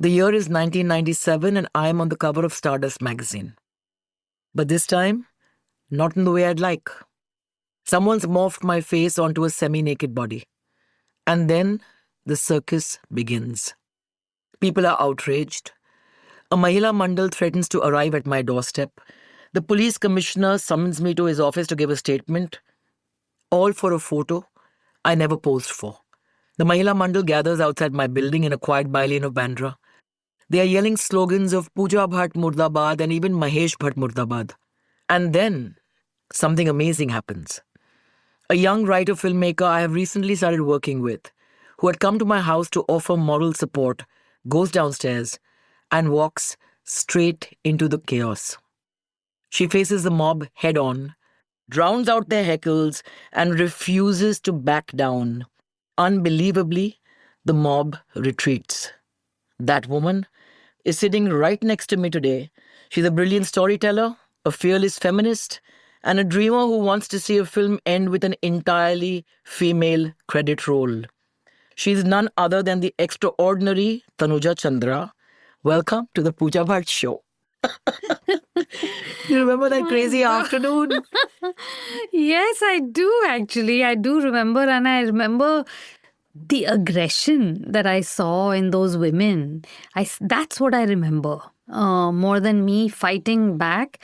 The year is 1997 and I am on the cover of Stardust magazine. But this time, not in the way I'd like. Someone's morphed my face onto a semi-naked body. And then the circus begins. People are outraged. A Mahila Mandal threatens to arrive at my doorstep. The police commissioner summons me to his office to give a statement. All for a photo I never posed for. The Mahila Mandal gathers outside my building in a quiet bylane of Bandra. They are yelling slogans of Pooja Bhatt Murdabad and even Mahesh Bhatt Murdabad. And then something amazing happens. A young writer-filmmaker I have recently started working with, who had come to my house to offer moral support, goes downstairs and walks straight into the chaos. She faces the mob head-on, drowns out their heckles, and refuses to back down. Unbelievably, the mob retreats. That woman is sitting right next to me today. She's a brilliant storyteller, a fearless feminist, and a dreamer who wants to see a film end with an entirely female credit roll. She's none other than the extraordinary Tanuja Chandra. Welcome to the Pooja Bhatt Show. You remember that crazy afternoon? Yes, I do actually. I do remember, and I remember the aggression that I saw in those women. That's what I remember. More than me fighting back,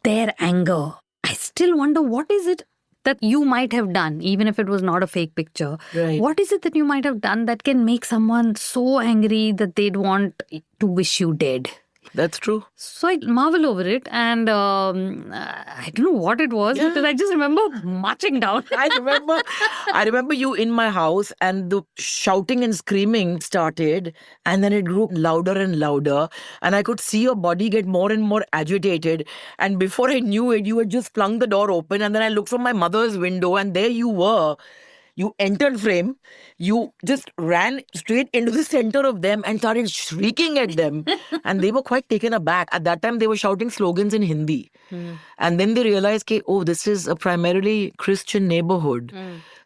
their anger. I still wonder, what is it that you might have done, even if it was not a fake picture? Right. What is it that you might have done that can make someone so angry that they'd want to wish you dead? That's true. So I marvel over it, and I don't know what it was, because I just remember marching down. I remember you in my house, and the shouting and screaming started, and then it grew louder and louder, and I could see your body get more and more agitated. And before I knew it, you had just flung the door open, and then I looked from my mother's window, and there you were. You entered frame, you just ran straight into the center of them and started shrieking at them. And they were quite taken aback. At that time, they were shouting slogans in Hindi. And then they realized, oh, this is a primarily Christian neighborhood.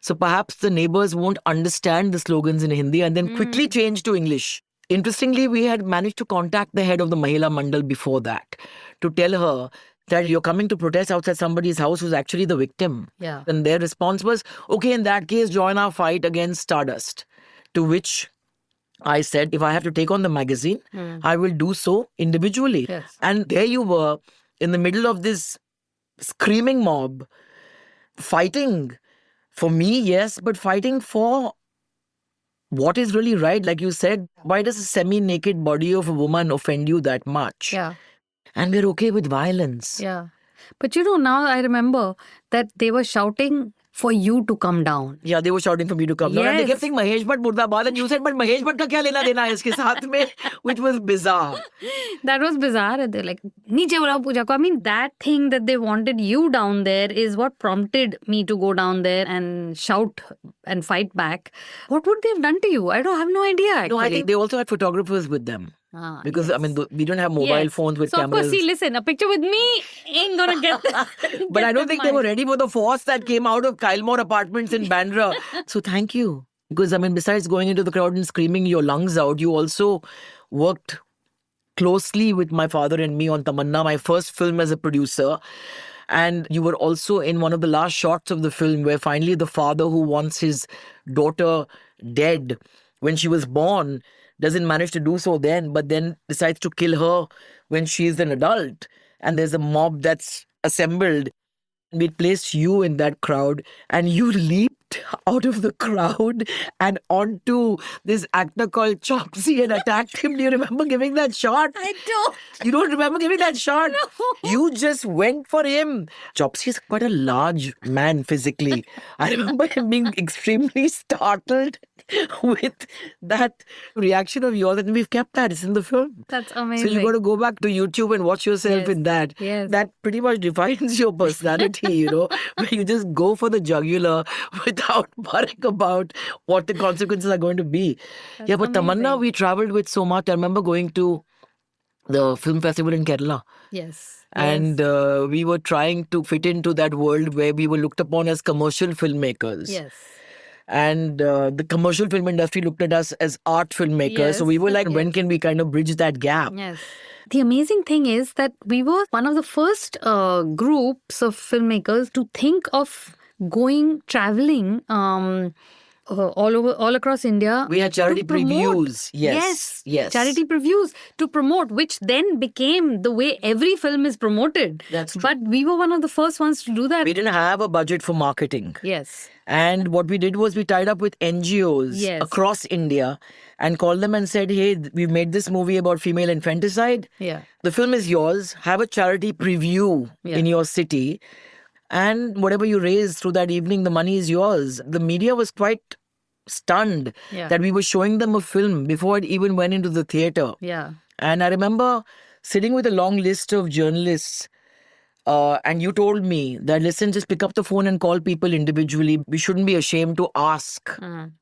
So perhaps the neighbors won't understand the slogans in Hindi, and then quickly changed to English. Interestingly, we had managed to contact the head of the Mahila Mandal before that to tell her that you're coming to protest outside somebody's house who's actually the victim. Yeah. And their response was, okay, in that case, join our fight against Stardust. To which I said, if I have to take on the magazine, I will do so individually. Yes. And there you were in the middle of this screaming mob, fighting for me, yes, but fighting for what is really right. Like you said, why does a semi-naked body of a woman offend you that much? Yeah. And we're okay with violence. Yeah. But now I remember that they were shouting for you to come down. Yeah, they were shouting for me to come down. And they Yes. kept saying Mahesh Bhatt Murdabad, and you said, but Mahesh Bhatt ka kya lena dena hai iske saath mein? Which was bizarre. That was bizarre. And they're like, Niche bulao Pooja ko. I mean, that thing that they wanted you down there is what prompted me to go down there and shout and fight back. What would they have done to you? I have no idea, actually. No, I think they also had photographers with them. Because, yes. I mean, we don't have mobile phones with so cameras. of course, see, listen, a picture with me ain't gonna get that. But I don't think they were ready for the force that came out of Kylemore Apartments in Bandra. So thank you. Because, I mean, besides going into the crowd and screaming your lungs out, you also worked closely with my father and me on Tamanna, my first film as a producer. And you were also in one of the last shots of the film where finally the father who wants his daughter dead when she was born doesn't manage to do so then, but then decides to kill her when she's an adult. And there's a mob that's assembled. We placed you in that crowd, and you leaped out of the crowd and onto this actor called Chopsy and attacked him. Do you remember giving that shot? I don't. You don't remember giving that shot? No. You just went for him. Chopsy is quite a large man physically. I remember him being extremely startled with that reaction of yours, and we've kept that. It's in the film. That's So amazing. you got to go back to YouTube and watch yourself Yes. in that. Yes. That pretty much defines your personality, where you just go for the jugular without worrying about what the consequences are going to be. Yeah, but Tamanna, amazing. we traveled with so much. I remember going to the film festival in Kerala. Yes. And we were trying to fit into that world where we were looked upon as commercial filmmakers. Yes. And the commercial film industry looked at us as art filmmakers. So Yes. we were like, Yes. when can we kind of bridge that gap? Yes. The amazing thing is that we were one of the first groups of filmmakers to think of traveling all across India. We had charity to promote. previews. Yes. Yes. Charity previews to promote, which then became the way every film is promoted. That's true. But we were one of the first ones to do that. We didn't have a budget for marketing. Yes. And what we did was we tied up with NGOs Yes. across India and called them and said, hey, we made this movie about female infanticide. Yeah. The film is yours. Have a charity preview Yeah. in your city. And whatever you raise through that evening, the money is yours. The media was quite stunned Yeah. that we were showing them a film before it even went into the theater. Yeah. And I remember sitting with a long list of journalists. And you told me that, listen, just pick up the phone and call people individually. We shouldn't be ashamed to ask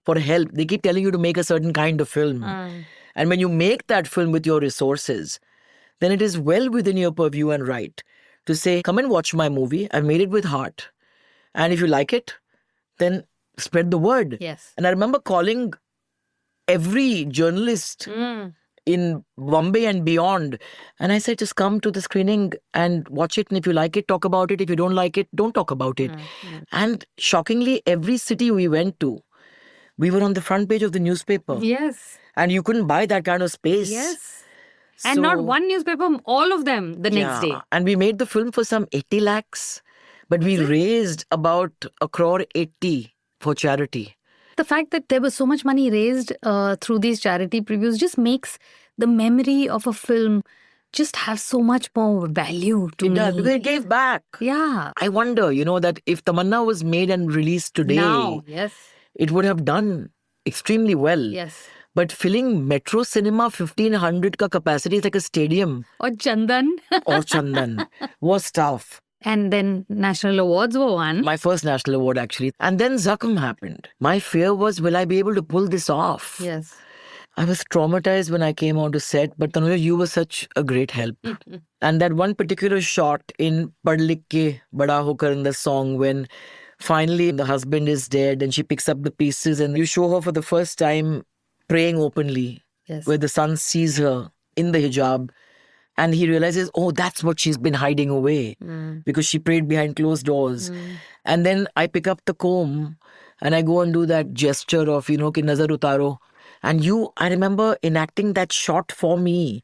for help. They keep telling you to make a certain kind of film. And when you make that film with your resources, then it is well within your purview and right to say, come and watch my movie. I've made it with heart. And if you like it, then spread the word. Yes. And I remember calling every journalist in Bombay and beyond. And I said, just come to the screening and watch it. And if you like it, talk about it. If you don't like it, don't talk about it. And shockingly, every city we went to, we were on the front page of the newspaper. Yes. And you couldn't buy that kind of space. Yes. And not So, one newspaper, all of them the next day. And we made the film for some 80 lakhs. But we raised about 1.80 crore for charity. The fact that there was so much money raised through these charity previews just makes the memory of a film just have so much more value to It me. does, because it gave back. Yeah. I wonder, that if Tamanna was made and released today, Now, yes. it would have done extremely well. Yes. But filling Metro Cinema 1500 ka capacity is like a stadium Or Chandan. or Chandan was tough. And then national awards were won. My first national award, actually. And then Zakham happened. My fear was, will I be able to pull this off? Yes. I was traumatized when I came onto set, but Tanuja, you were such a great help. And that one particular shot in Pad Likh Ke Bada Hokar in the song, when finally the husband is dead and she picks up the pieces and you show her for the first time praying openly, Yes. where the son sees her in the hijab and he realizes, oh, that's what she's been hiding away because she prayed behind closed doors. And then I pick up the comb and I go and do that gesture of, ki nazar utaro. And I remember enacting that shot for me.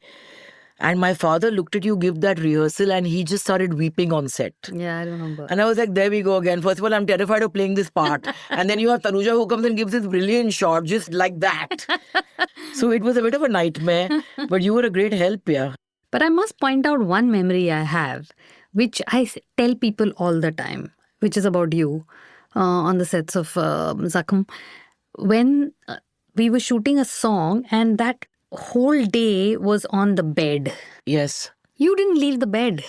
And my father looked at you give that rehearsal and he just started weeping on set. Yeah, I remember. And I was like, there we go again. First of all, I'm terrified of playing this part. And then you have Tanuja who comes and gives this brilliant shot just like that. So it was a bit of a nightmare. But you were a great help, yeah. But I must point out one memory I have, which I tell people all the time, which is about you on the sets of Zakham. When we were shooting a song and that whole day was on the bed. Yes. You didn't leave the bed.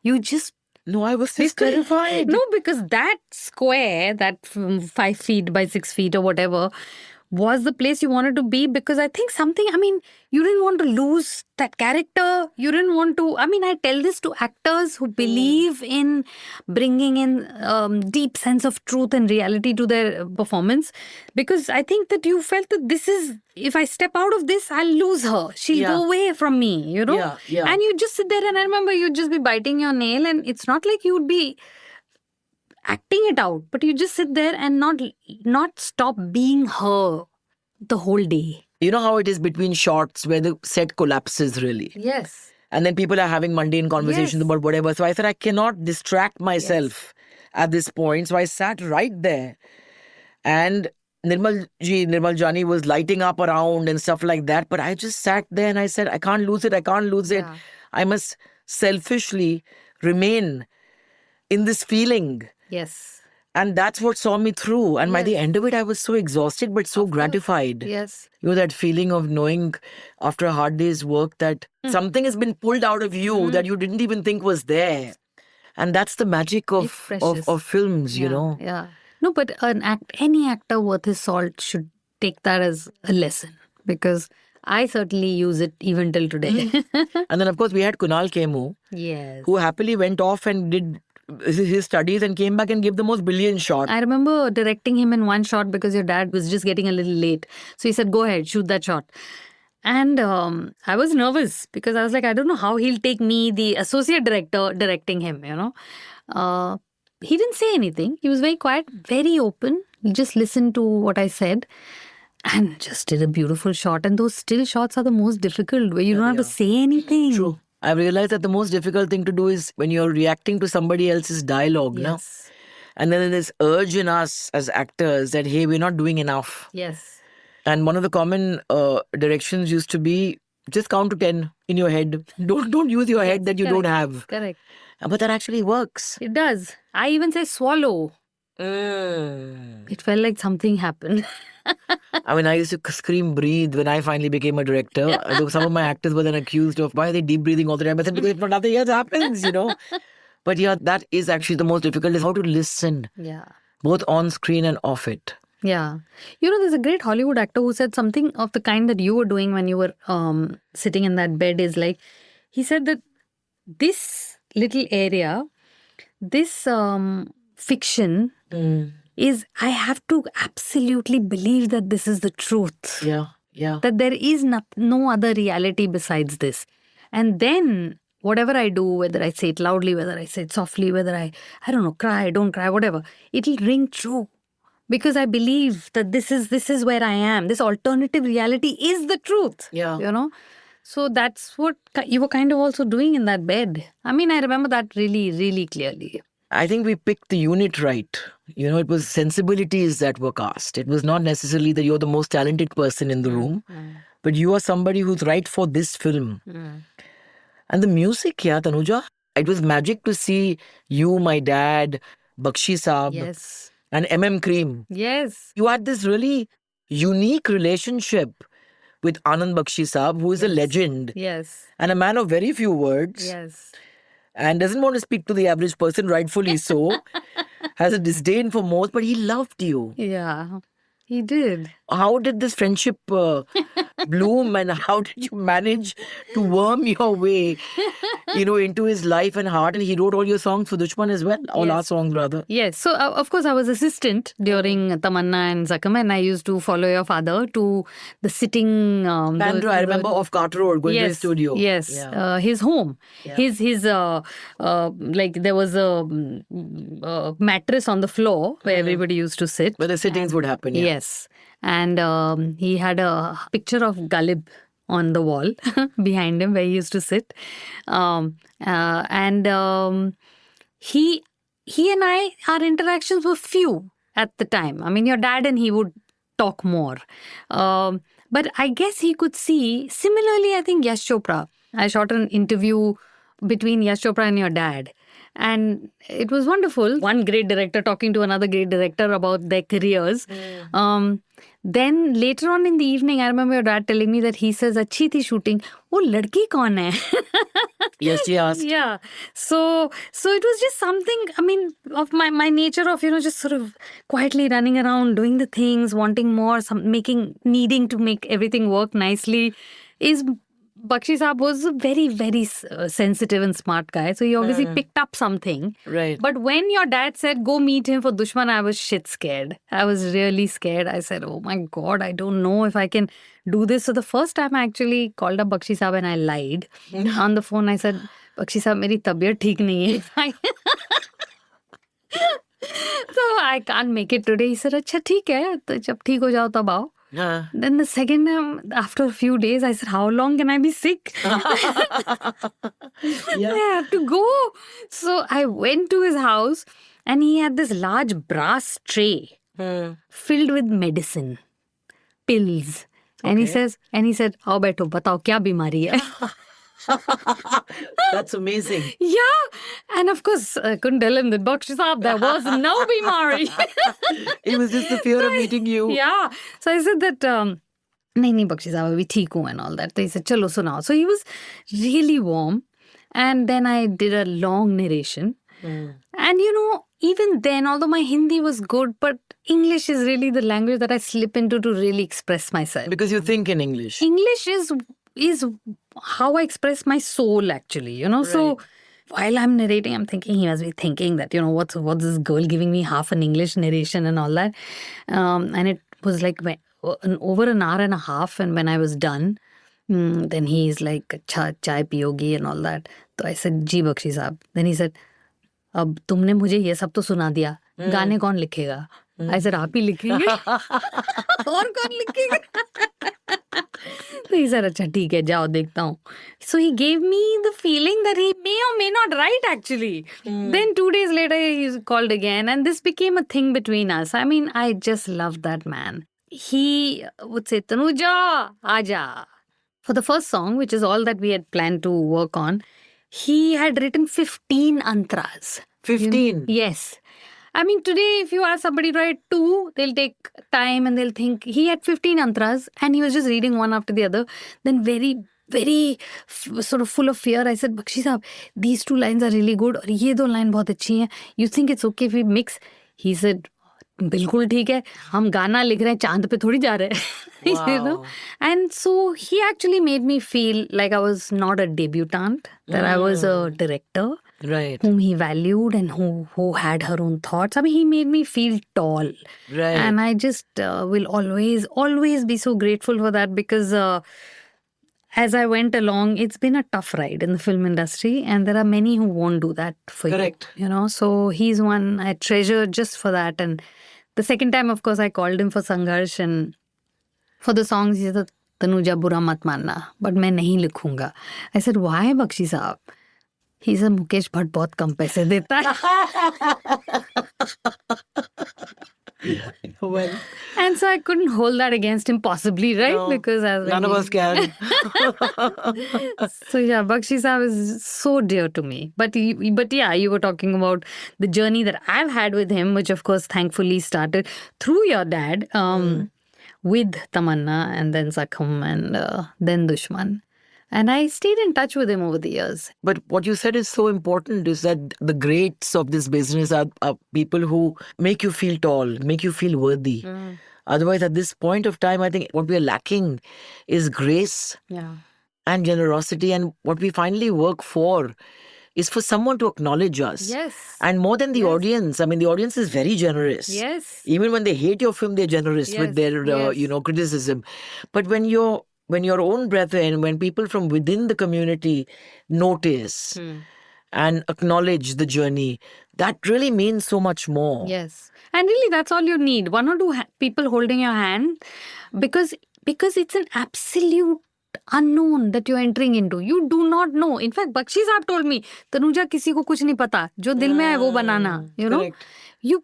You just... No, I was just terrified. No, because that square, that 5 feet by 6 feet or whatever, was the place you wanted to be, because I think you didn't want to lose that character. You didn't want to, I tell this to actors who believe in bringing in deep sense of truth and reality to their performance, because I think that you felt that if I step out of this, I'll lose her. She'll go away from me, Yeah, yeah. And you just sit there, and I remember you'd just be biting your nail, and it's not like you would be acting it out, but you just sit there and not stop being her the whole day. You know how it is between shots where the set collapses really. Yes. And then people are having mundane conversations Yes. about whatever. So I said, I cannot distract myself at this point. So I sat right there. And Nirmal Jani was lighting up around and stuff like that. But I just sat there and I said, I can't lose it. I can't lose it. Yeah. I must selfishly remain in this feeling. Yes. And that's what saw me through. And by the Yes. end of it, I was so exhausted, but so gratified. Yes. That feeling of knowing after a hard day's work that something has been pulled out of you that you didn't even think was there. And that's the magic It's of precious. films, Yeah. No, but any actor worth his salt should take that as a lesson, because I certainly use it even till today. And then, of course, we had Kunal Kemu, Yes. who happily went off and did his studies and came back and gave the most brilliant shot. I remember directing him in one shot because your dad was just getting a little late. So he said, go ahead, shoot that shot. And I was nervous because I was like, I don't know how he'll take me, the associate director, directing him, He didn't say anything. He was very quiet, very open. He just listened to what I said and just did a beautiful shot. And those still shots are the most difficult, where you don't have to say anything. True. I realized that the most difficult thing to do is when you're reacting to somebody else's dialogue, no? Yes. And then there's this urge in us as actors that, hey, we're not doing enough. Yes. And one of the common directions used to be just count to 10 in your head. Don't use your head that you don't have. Correct. But that actually works. It does. I even say swallow. It felt like something happened. I mean, I used to scream breathe when I finally became a director. Some of my actors were then accused of, why are they deep breathing all the time? I said, because if nothing else happens, But yeah, that is actually the most difficult, is how to listen. Yeah. Both on screen and off it. Yeah. There's a great Hollywood actor who said something of the kind that you were doing when you were sitting in that bed is like, he said that this little area, this fiction is, I have to absolutely believe that this is the truth. Yeah, yeah. That there is no other reality besides this. And then whatever I do, whether I say it loudly, whether I say it softly, whether I don't know, cry, don't cry, whatever, it'll ring true. Because I believe that this is where I am. This alternative reality is the truth. Yeah. So that's what you were kind of also doing in that bed. I mean, I remember that really, really clearly. I think we picked the unit right. It was sensibilities that were cast. It was not necessarily that you're the most talented person in the room, but you are somebody who's right for this film. And the music, Tanuja, it was magic to see you, my dad, Bakshi Saab. Yes. And MM Cream. Yes. You had this really unique relationship with Anand Bakshi Saab, who is a legend. Yes. And a man of very few words. Yes. And doesn't want to speak to the average person, rightfully so. Has a disdain for most, but he loved you. Yeah, he did. How did this friendship bloom, and how did you manage to worm your way, into his life and heart? And he wrote all your songs for Dushman as well, all our songs rather. Yes. So, of course, I was assistant during Tamanna and Zakam, and I used to follow your father to the sitting... Bandra, I remember, off Cart Road, going to his studio. Yes, his home. Yeah. His like there was a mattress on the floor where everybody used to sit. Where the sittings would happen, Yes. And he had a picture of Galib on the wall behind him where he used to sit. He and I, our interactions were few at the time. I mean, your dad and he would talk more. But I guess he could see, similarly, I think Yash Chopra. I shot an interview between Yash Chopra and your dad. And it was wonderful. One great director talking to another great director about their careers. Then later on in the evening, I remember your dad telling me that he says, "Achhi thi shooting. Wo ladki kaun hai?" Yes, she asked. Yeah. So it was just something, I mean, of my nature of, just sort of quietly running around, doing the things, wanting more, needing to make everything work nicely is... Bakshi Saab was a very, very sensitive and smart guy. So he obviously picked up something. Right. But when your dad said, go meet him for Dushman, I was shit scared. I was really scared. I said, oh my God, I don't know if I can do this. So the first time I actually called up Bakshi Saab and I lied. On the phone, I said, Bakshi Saab, meri tabiyat theek nahi hai. So I can't make it today. He said, acha, theek hai. To jab theek ho jao, tab aao. Then the second time, after a few days, I said, how long can I be sick? I have to go. So I went to his house and he had this large brass tray filled with medicine, pills. And he said, "Aao baitho, batao kya bimari hai?" That's amazing. Yeah. And of course, I couldn't tell him that Bakshi Saab, there was no bimari. It was just the fear of meeting you. Yeah. So I said that, nahi, Bakshi Saab, abhi theek hu and all that. So he said, chalo sunao. So he was really warm. And then I did a long narration. And even then, although my Hindi was good, but English is really the language that I slip into to really express myself. Because you think in English. English is how I express my soul, actually, So while I'm narrating, I'm thinking he must be thinking that, what's this girl giving me half an English narration and all that. And it was like over an hour and a half. And when I was done, then he's like, "Achha, chai piyogi," and all that. So I said, "Ji Bakshi Saab." Then he said, "अब तुमने मुझे ये सब तो सुना दिया, गाने कौन लिखेगा?" I said, "आप ही लिखेंगे." और कौन लिखेगा? So he said, "अच्छा ठीक है, जाओ देखता हूँ." So he gave me the feeling that he may or may not write actually. Then 2 days later he called again and this became a thing between us. I mean, I just loved that man. He would say, "Tanuja, aaja." For the first song, which is all that we had planned to work on, he had written 15 antras. 15? Yes. I mean, today, if you ask somebody to write 2, they'll take time and they'll think. He had 15 antras and he was just reading one after the other. Then very, very sort of full of fear, I said, "Bakshi Saab, these 2 lines are really good. और ये 2 line बहुत अच्छी हैं. You think it's okay if we mix?" He said, "बिल्कुल ठीक है. हम गाना लिख रहे हैं, चांद पे थोड़ी जा रहे हैं." Wow. And so he actually made me feel like I was not a debutante, that I was a director Right. whom he valued and who had her own thoughts. I mean, he made me feel tall. Right. And I just will always be so grateful for that because as I went along, it's been a tough ride in the film industry and there are many who won't do that for Correct. you. So he's one I treasure just for that. And the second time, of course, I called him for Sangharsh and for the songs, he said, "Tanuja, bura mat manna, but मैं नहीं लिखूंगा." I said, "Why, Bakshi Saab?" He said, "Mukesh Bhatt बहुत कम पैसे देता है." Well, And so I couldn't hold that against him possibly, right? no, Because none of us can. So yeah, Bakshi Saab is so dear to me. But yeah, you were talking about the journey that I've had with him, which of course thankfully started through your dad, with Tamanna and then Sakham and then Dushman. And I stayed in touch with him over the years. But what you said is so important is that the greats of this business are people who make you feel tall, make you feel worthy. Otherwise, at this point of time, I think what we are lacking is grace Yeah. and generosity. And what we finally work for is for someone to acknowledge us. Yes. And more than the audience, I mean, the audience is very generous. Yes. Even when they hate your film, they're generous Yes, with their, yes. criticism. But when your own brethren, when people from within the community notice and acknowledge the journey, that really means so much more. Yes. And really, that's all you need. 1 or 2 people holding your hand because it's an absolute unknown that you're entering into. You do not know. In fact, Bakshi Saab told me, "Tanuja, किसी को कुछ नहीं पता. जो दिल में है वो बनाना." You know? Correct.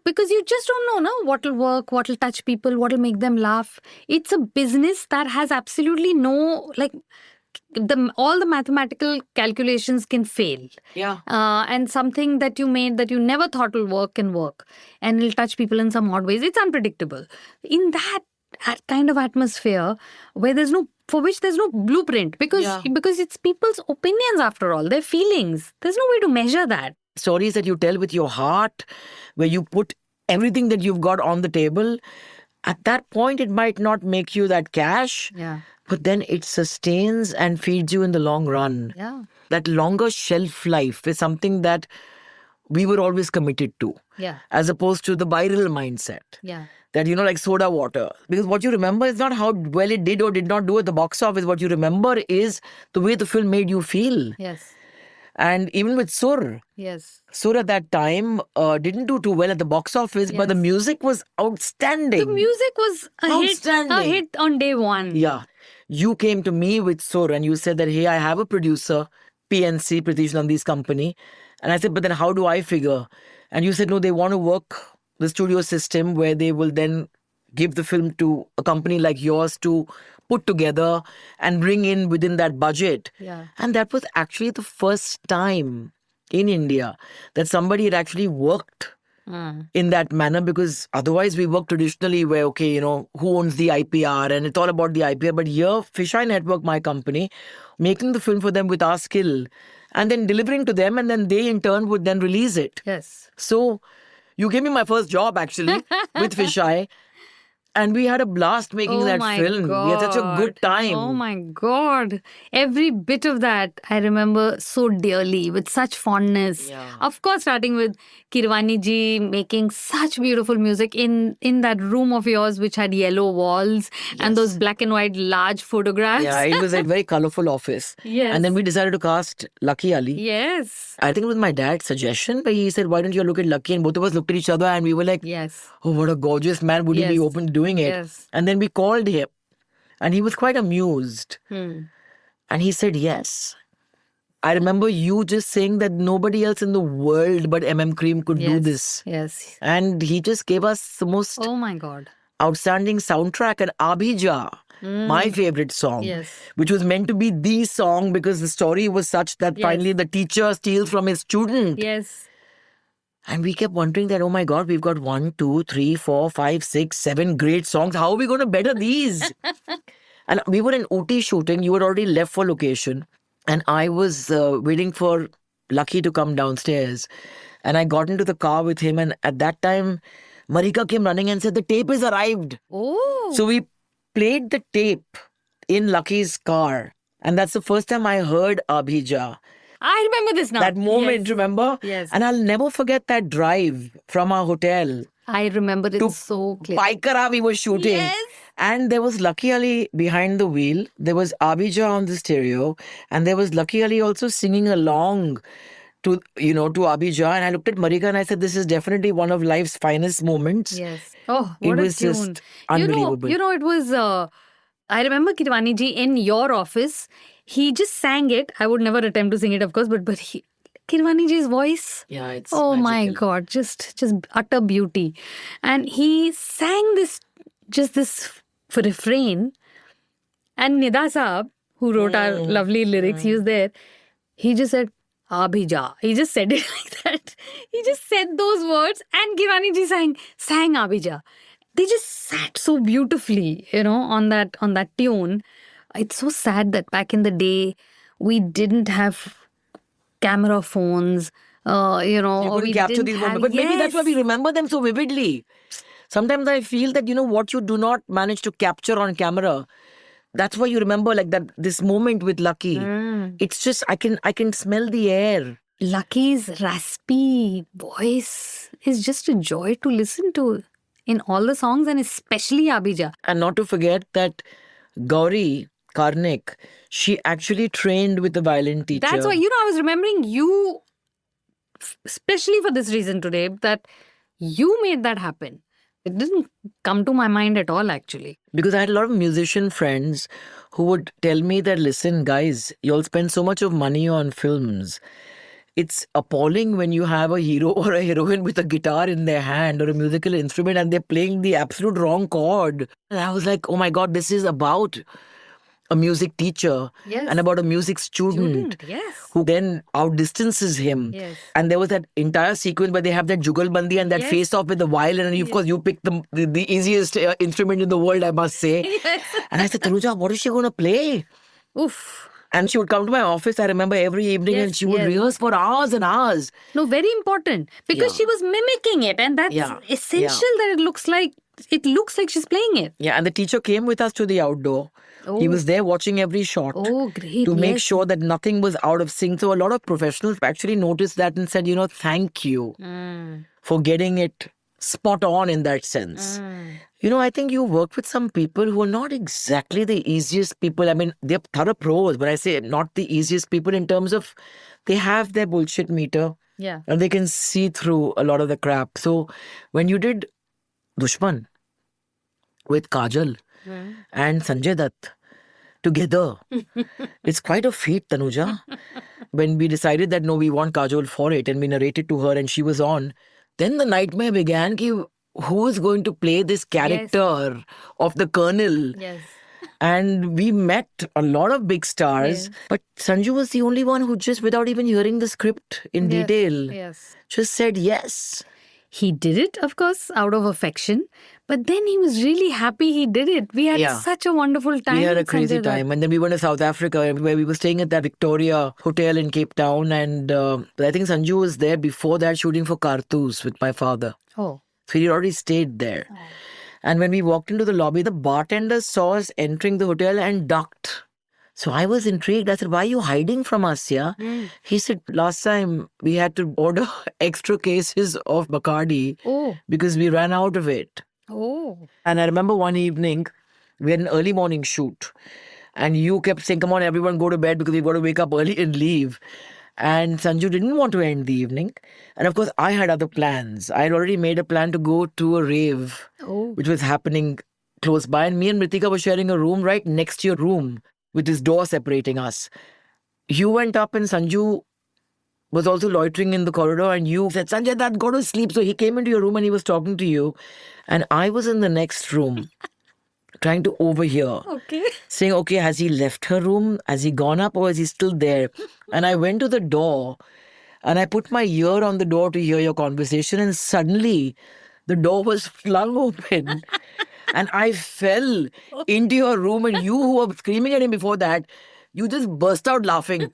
Because you just don't know, no, what will work, what will touch people, what will make them laugh. It's a business that has absolutely no, like, all the mathematical calculations can fail. Yeah. And something that you made that you never thought will work can work. And it'll touch people in some odd ways. It's unpredictable. In that kind of atmosphere where for which there's no blueprint because it's people's opinions after all, their feelings. There's no way to measure that. Stories that you tell with your heart, where you put everything that you've got on the table. At that point, it might not make you that cash, but then it sustains and feeds you in the long run. Yeah. That longer shelf life is something that we were always committed to, as opposed to the viral mindset. Yeah. That, like soda water. Because what you remember is not how well it did or did not do at the box office. What you remember is the way the film made you feel. Yes. And even with Sur. Yes. Sur at that time didn't do too well at the box office, but the music was outstanding. The music was a hit on day one. Yeah. You came to me with Sur and you said that, "Hey, I have a producer, PNC, Pritish Nandi's company." And I said, "But then how do I figure?" And you said, "No, they want to work the studio system where they will then give the film to a company like yours to put together and bring in within that budget." Yeah. And that was actually the first time in India that somebody had actually worked in that manner, because otherwise we work traditionally where, who owns the IPR and it's all about the IPR. But here, Fisheye Network, my company, making the film for them with our skill and then delivering to them, and then they in turn would then release it. Yes. So you gave me my first job actually with Fisheye. And we had a blast making Oh that my film. We had such a good God. time. Oh my God. Every bit of that I remember so dearly with such fondness. Yeah. Of course, starting with Kirwani ji making such beautiful music in that room of yours which had yellow walls and those Yes. black and white large photographs. Yeah, it was a very colorful office. Yes. And then we decided to cast Lucky Ali. Yes. I think it was my dad's suggestion, but he said, why don't you look at Lucky? And both of us looked at each other and we were like, Yes. oh, what a gorgeous man. Would he be Yes. open to doing it? Yes. And then we called him and he was quite amused. Hmm. And he said, yes. I remember you just saying that nobody else in the world but Cream could do Yes. this. Yes. And he just gave us the most Oh my God. outstanding soundtrack. And Abhija, my favorite song, Yes. which was meant to be the song because the story was such that Yes. finally the teacher steals from his student. Yes. And we kept wondering that, oh my God, we've got 1, 2, 3, 4, 5, 6, 7 great songs. How are we going to better these? And we were in Ooty shooting. You had already left for location. And I was waiting for Lucky to come downstairs. And I got into the car with him. And at that time, Marika came running and said, the tape has arrived. Oh. So we played the tape in Lucky's car. And that's the first time I heard Abhija. I remember this now. That moment, Yes. remember? Yes. And I'll never forget that drive from our hotel. I remember it To so clearly. Paikara we were shooting. Yes. And there was Lucky Ali behind the wheel. There was Abhija on the stereo. And there was Lucky Ali also singing along to Abhija. And I looked at Marika and I said, this is definitely one of life's finest moments. Yes. Oh, It what a was tune. just unbelievable. You know, it was, I remember Kirwani ji in your office, he just sang it. I would never attempt to sing it, of course, but Kirwani ji's voice. Yeah, it's Oh my magical. God, just utter beauty. And he sang this refrain. And Nida Saab, who wrote our lovely lyrics, he was there. He just said, Abhija. He just said it like that. He just said those words and Kirwani ji sang Abhija. They just sat so beautifully, on that tune. It's so sad that back in the day, we didn't have camera phones, You or couldn't we capture didn't these have, moments. But maybe that's why we Yes. remember them so vividly. Sometimes I feel that, what you do not manage to capture on camera, that's why you remember like that this moment with Lucky. It's just I can smell the air. Lucky's raspy voice is just a joy to listen to in all the songs and especially Abhija. And not to forget that Gauri Karnik, she actually trained with the violin teacher. That's why, I was remembering you, especially for this reason today, that you made that happen. It didn't come to my mind at all, actually. Because I had a lot of musician friends who would tell me that, listen, guys, you'll spend so much of money on films. It's appalling when you have a hero or a heroine with a guitar in their hand or a musical instrument and they're playing the absolute wrong chord. And I was like, oh my God, this is about a music teacher Yes. and about a music student Yes. who then outdistances him. Yes. And there was that entire sequence where they have that jugalbandi and that Yes. face off with the violin. And of course, you picked the easiest instrument in the world, I must say. Yes. And I said, Tanuja, what is she going to play? Oof. And she would come to my office, I remember, every evening and Yes, she would yes. rehearse for hours and hours. No, very important because Yeah. she was mimicking it, and that's Yeah, essential. That it looks like she's playing it. Yeah, and the teacher came with us to the outdoor. He Oh. was there watching every shot. Oh, great! To make yes. sure that nothing was out of sync. So a lot of professionals actually noticed that and said, thank you for getting it spot on in that sense. I think you worked with some people who are not exactly the easiest people. I mean, they're thorough pros, but I say not the easiest people in terms of they have their bullshit meter Yeah. and they can see through a lot of the crap. So when you did Dushman with Kajal and Sanjay Dutt together, it's quite a feat, Tanuja. When we decided that no, we want Kajol for it and we narrated to her and she was on, then the nightmare began ki who is going to play this character of the colonel? Yes. And we met a lot of big stars, Yeah. but Sanju was the only one who just, without even hearing the script in Yes, detail, Yes. just said yes. He did it, of course, out of affection, but then he was really happy he did it. We had Yeah. such a wonderful time. We had a with crazy Sanjay Dutt. time. And then we went to South Africa where we were staying at that Victoria Hotel in Cape Town. And I think Sanju was there before that shooting for Cartoons with my father. Oh. So he already stayed there. And when we walked into the lobby, the bartender saw us entering the hotel and ducked. So I was intrigued. I said, why are you hiding from us, yeah? He said, last time we had to order extra cases of Bacardi Oh. because we ran out of it. Oh. And I remember one evening, we had an early morning shoot. And you kept saying, come on, everyone go to bed because we've got to wake up early and leave. And Sanju didn't want to end the evening. And of course, I had other plans. I had already made a plan to go to a rave, which was happening close by. And me and Mritika were sharing a room right next to your room with this door separating us. You went up and Sanju was also loitering in the corridor and you said, Sanjay, that go to sleep. So he came into your room and he was talking to you. And I was in the next room trying to overhear. Okay. Saying, okay, has he left her room? Has he gone up or is he still there? And I went to the door and I put my ear on the door to hear your conversation. And suddenly the door was flung open. And I fell into your room, and you who were screaming at him before that, you just burst out laughing.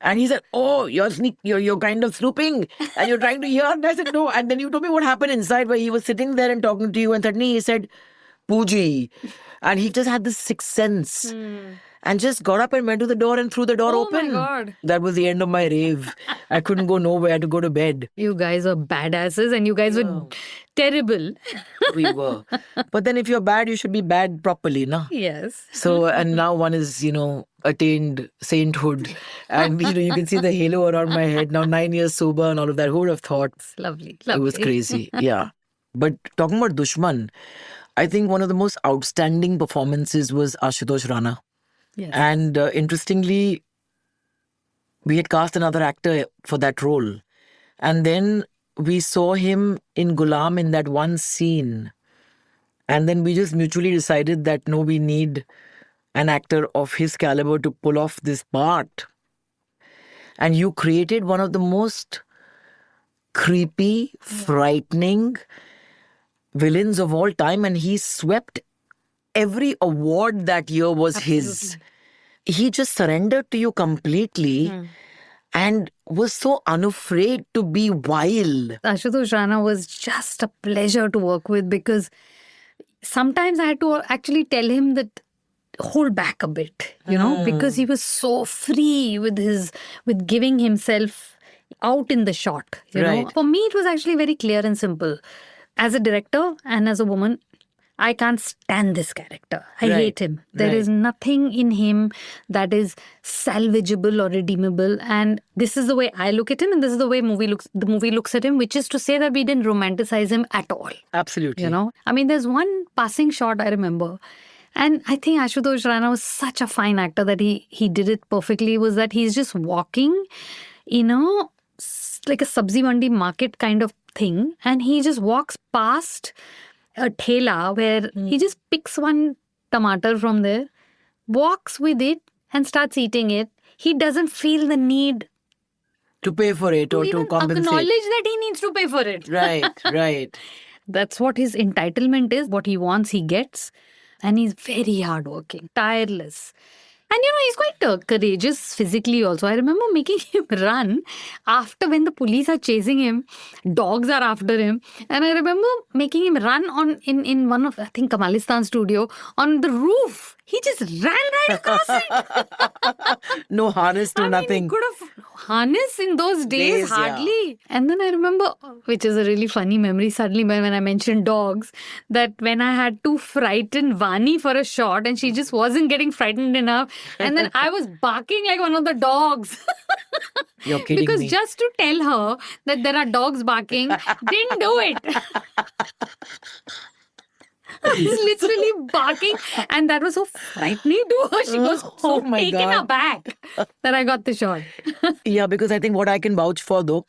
And he said, oh, you're kind of snooping and you're trying to hear. And I said, no. And then you told me what happened inside where he was sitting there and talking to you. And suddenly he said, Pooji. And he just had this sixth sense. And just got up and went to the door and threw the door open. Oh my God. That was the end of my rave. I couldn't go nowhere. I had to go to bed. You guys were badasses and you guys were terrible. We were. But then if you're bad, you should be bad properly, na? Yes. So, and now one is, attained sainthood. And, you can see the halo around my head. Now 9 years sober and all of that. Who would have thought? Lovely. It was crazy. Yeah. But talking about Dushman, I think one of the most outstanding performances was Ashutosh Rana. Yes. And interestingly, we had cast another actor for that role. And then we saw him in Gulam in that one scene. And then we just mutually decided that no, we need an actor of his caliber to pull off this part. And you created one of the most creepy, frightening villains of all time. And he swept every award that year was his. He just surrendered to you completely and was so unafraid to be wild. Ashutosh Rana was just a pleasure to work with because sometimes I had to actually tell him that hold back a bit, because he was so free with giving himself out in the shot. You know, for me, it was actually very clear and simple. As a director and as a woman, I can't stand this character. I hate him. There is nothing in him that is salvageable or redeemable. And this is the way I look at him, and this is the way the movie looks at him, which is to say that we didn't romanticize him at all. Absolutely. I mean, there's one passing shot I remember. And I think Ashutosh Rana was such a fine actor that he did it perfectly, was that he's just walking, like a sabzi mandi market kind of thing. And he just walks past a thela where he just picks one tomato from there, walks with it and starts eating it. He doesn't feel the need to pay for it or to compensate. Acknowledge that he needs to pay for it. Right. That's what his entitlement is. What he wants, he gets. And he's very hardworking, tireless. And he's quite courageous physically also. I remember making him run after when the police are chasing him, dogs are after him. And I remember making him run in one of, I think, Kamalistan studio on the roof. He just ran right across it. No harness, nothing. He could have harness in those days, hardly. Yeah. And then I remember, which is a really funny memory suddenly when I mentioned dogs, that when I had to frighten Vani for a shot and she just wasn't getting frightened enough. And then I was barking like one of the dogs. You're kidding because me. Just to tell her that there are dogs barking, didn't do it. I was literally barking, and that was so frightening to her. She was so taken aback that I got the shot. Yeah, because I think what I can vouch for, though,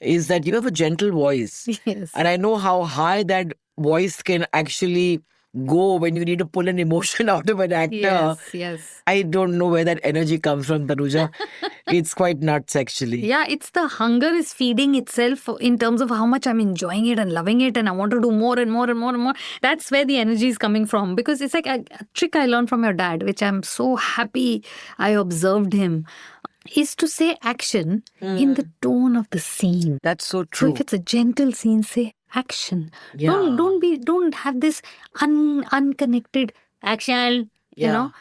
is that you have a gentle voice. Yes. And I know how high that voice can actually go when you need to pull an emotion out of an actor. Yes. I don't know where that energy comes from, Tanuja. It's quite nuts, actually. Yeah, it's the hunger is feeding itself in terms of how much I'm enjoying it and loving it, and I want to do more and more and more and more. That's where the energy is coming from, because it's like a trick I learned from your dad, which I'm so happy I observed him, is to say action in the tone of the scene. That's so true. So if it's a gentle scene, say action. Yeah. Don't have this unconnected action, you Yeah. know,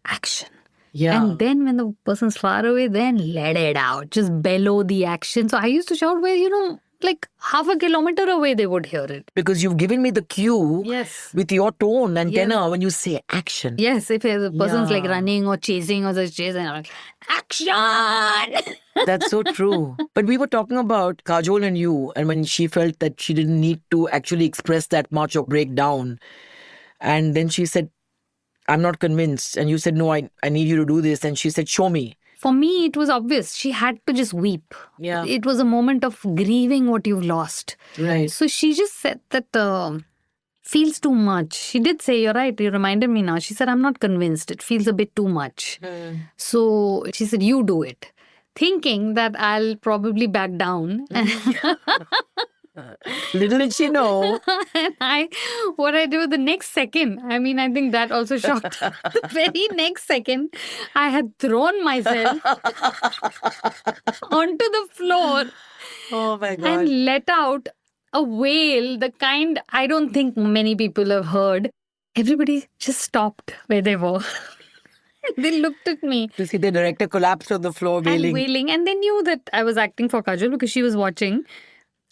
action. Yeah. And then when the person's far away, then let it out. Just bellow the action. So I used to shout where, like half a kilometer away, they would hear it. Because you've given me the cue Yes. with your tone and Yes. tenor when you say action. Yes, if the person's like Yeah. running or chasing or just chasing, I'm like, action! That's so true. But we were talking about Kajol and you, and when she felt that she didn't need to actually express that much or break down. And then she said, I'm not convinced. And you said, no, I need you to do this. And she said, show me. For me, it was obvious. She had to just weep. Yeah. It was a moment of grieving what you've lost. Right. So she just said that feels too much. She did say, you're right, you reminded me now. She said, I'm not convinced. It feels a bit too much. So she said, you do it. Thinking that I'll probably back down. Little did she know. And what I do the next second, I mean, I think that also shocked. The very next second, I had thrown myself onto the floor Oh my God. and let out a wail, the kind I don't think many people have heard. Everybody just stopped where they were. They looked at me To see the director collapse on the floor and wailing. wailing. And they knew that I was acting for Kajol because she was watching.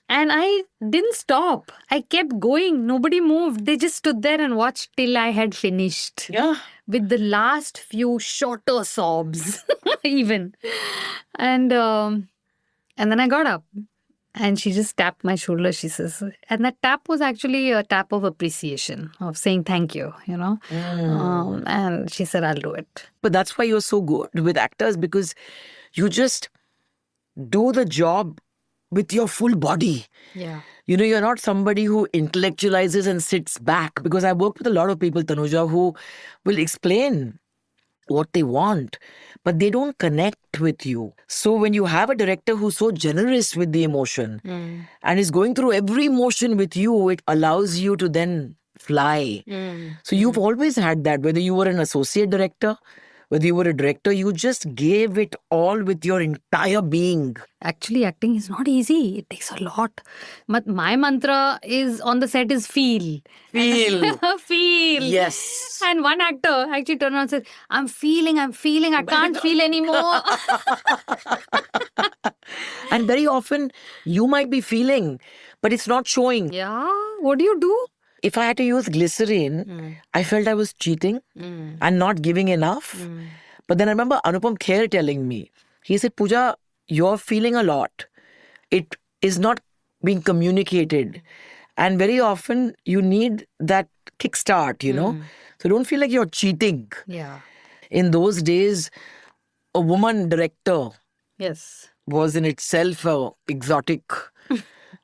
And I didn't stop. I kept going. Nobody moved. They just stood there and watched till I had finished. Yeah. With the last few shorter sobs, even. And then I got up. And she just tapped my shoulder, she says. And that tap was actually a tap of appreciation, of saying thank you, And she said, I'll do it. But that's why you're so good with actors, because you just do the job with your full body. Yeah. You're not somebody who intellectualizes and sits back, because I work with a lot of people, Tanuja, who will explain what they want, but they don't connect with you. So when you have a director who's so generous with the emotion and is going through every emotion with you, it allows you to then fly. So you've always had that, whether you were an associate director, whether you were a director, you just gave it all with your entire being. Actually, acting is not easy. It takes a lot. But my mantra is on the set is feel. Feel. Feel. Yes. And one actor actually turned around and said, I'm feeling, I can't feel anymore. And very often you might be feeling, but it's not showing. Yeah. What do you do? If I had to use glycerin, I felt I was cheating and not giving enough. But then I remember Anupam Kher telling me, he said, Pooja, you're feeling a lot. It is not being communicated. And very often you need that kickstart, So don't feel like you're cheating. Yeah. In those days, a woman director Yes. was in itself a exotic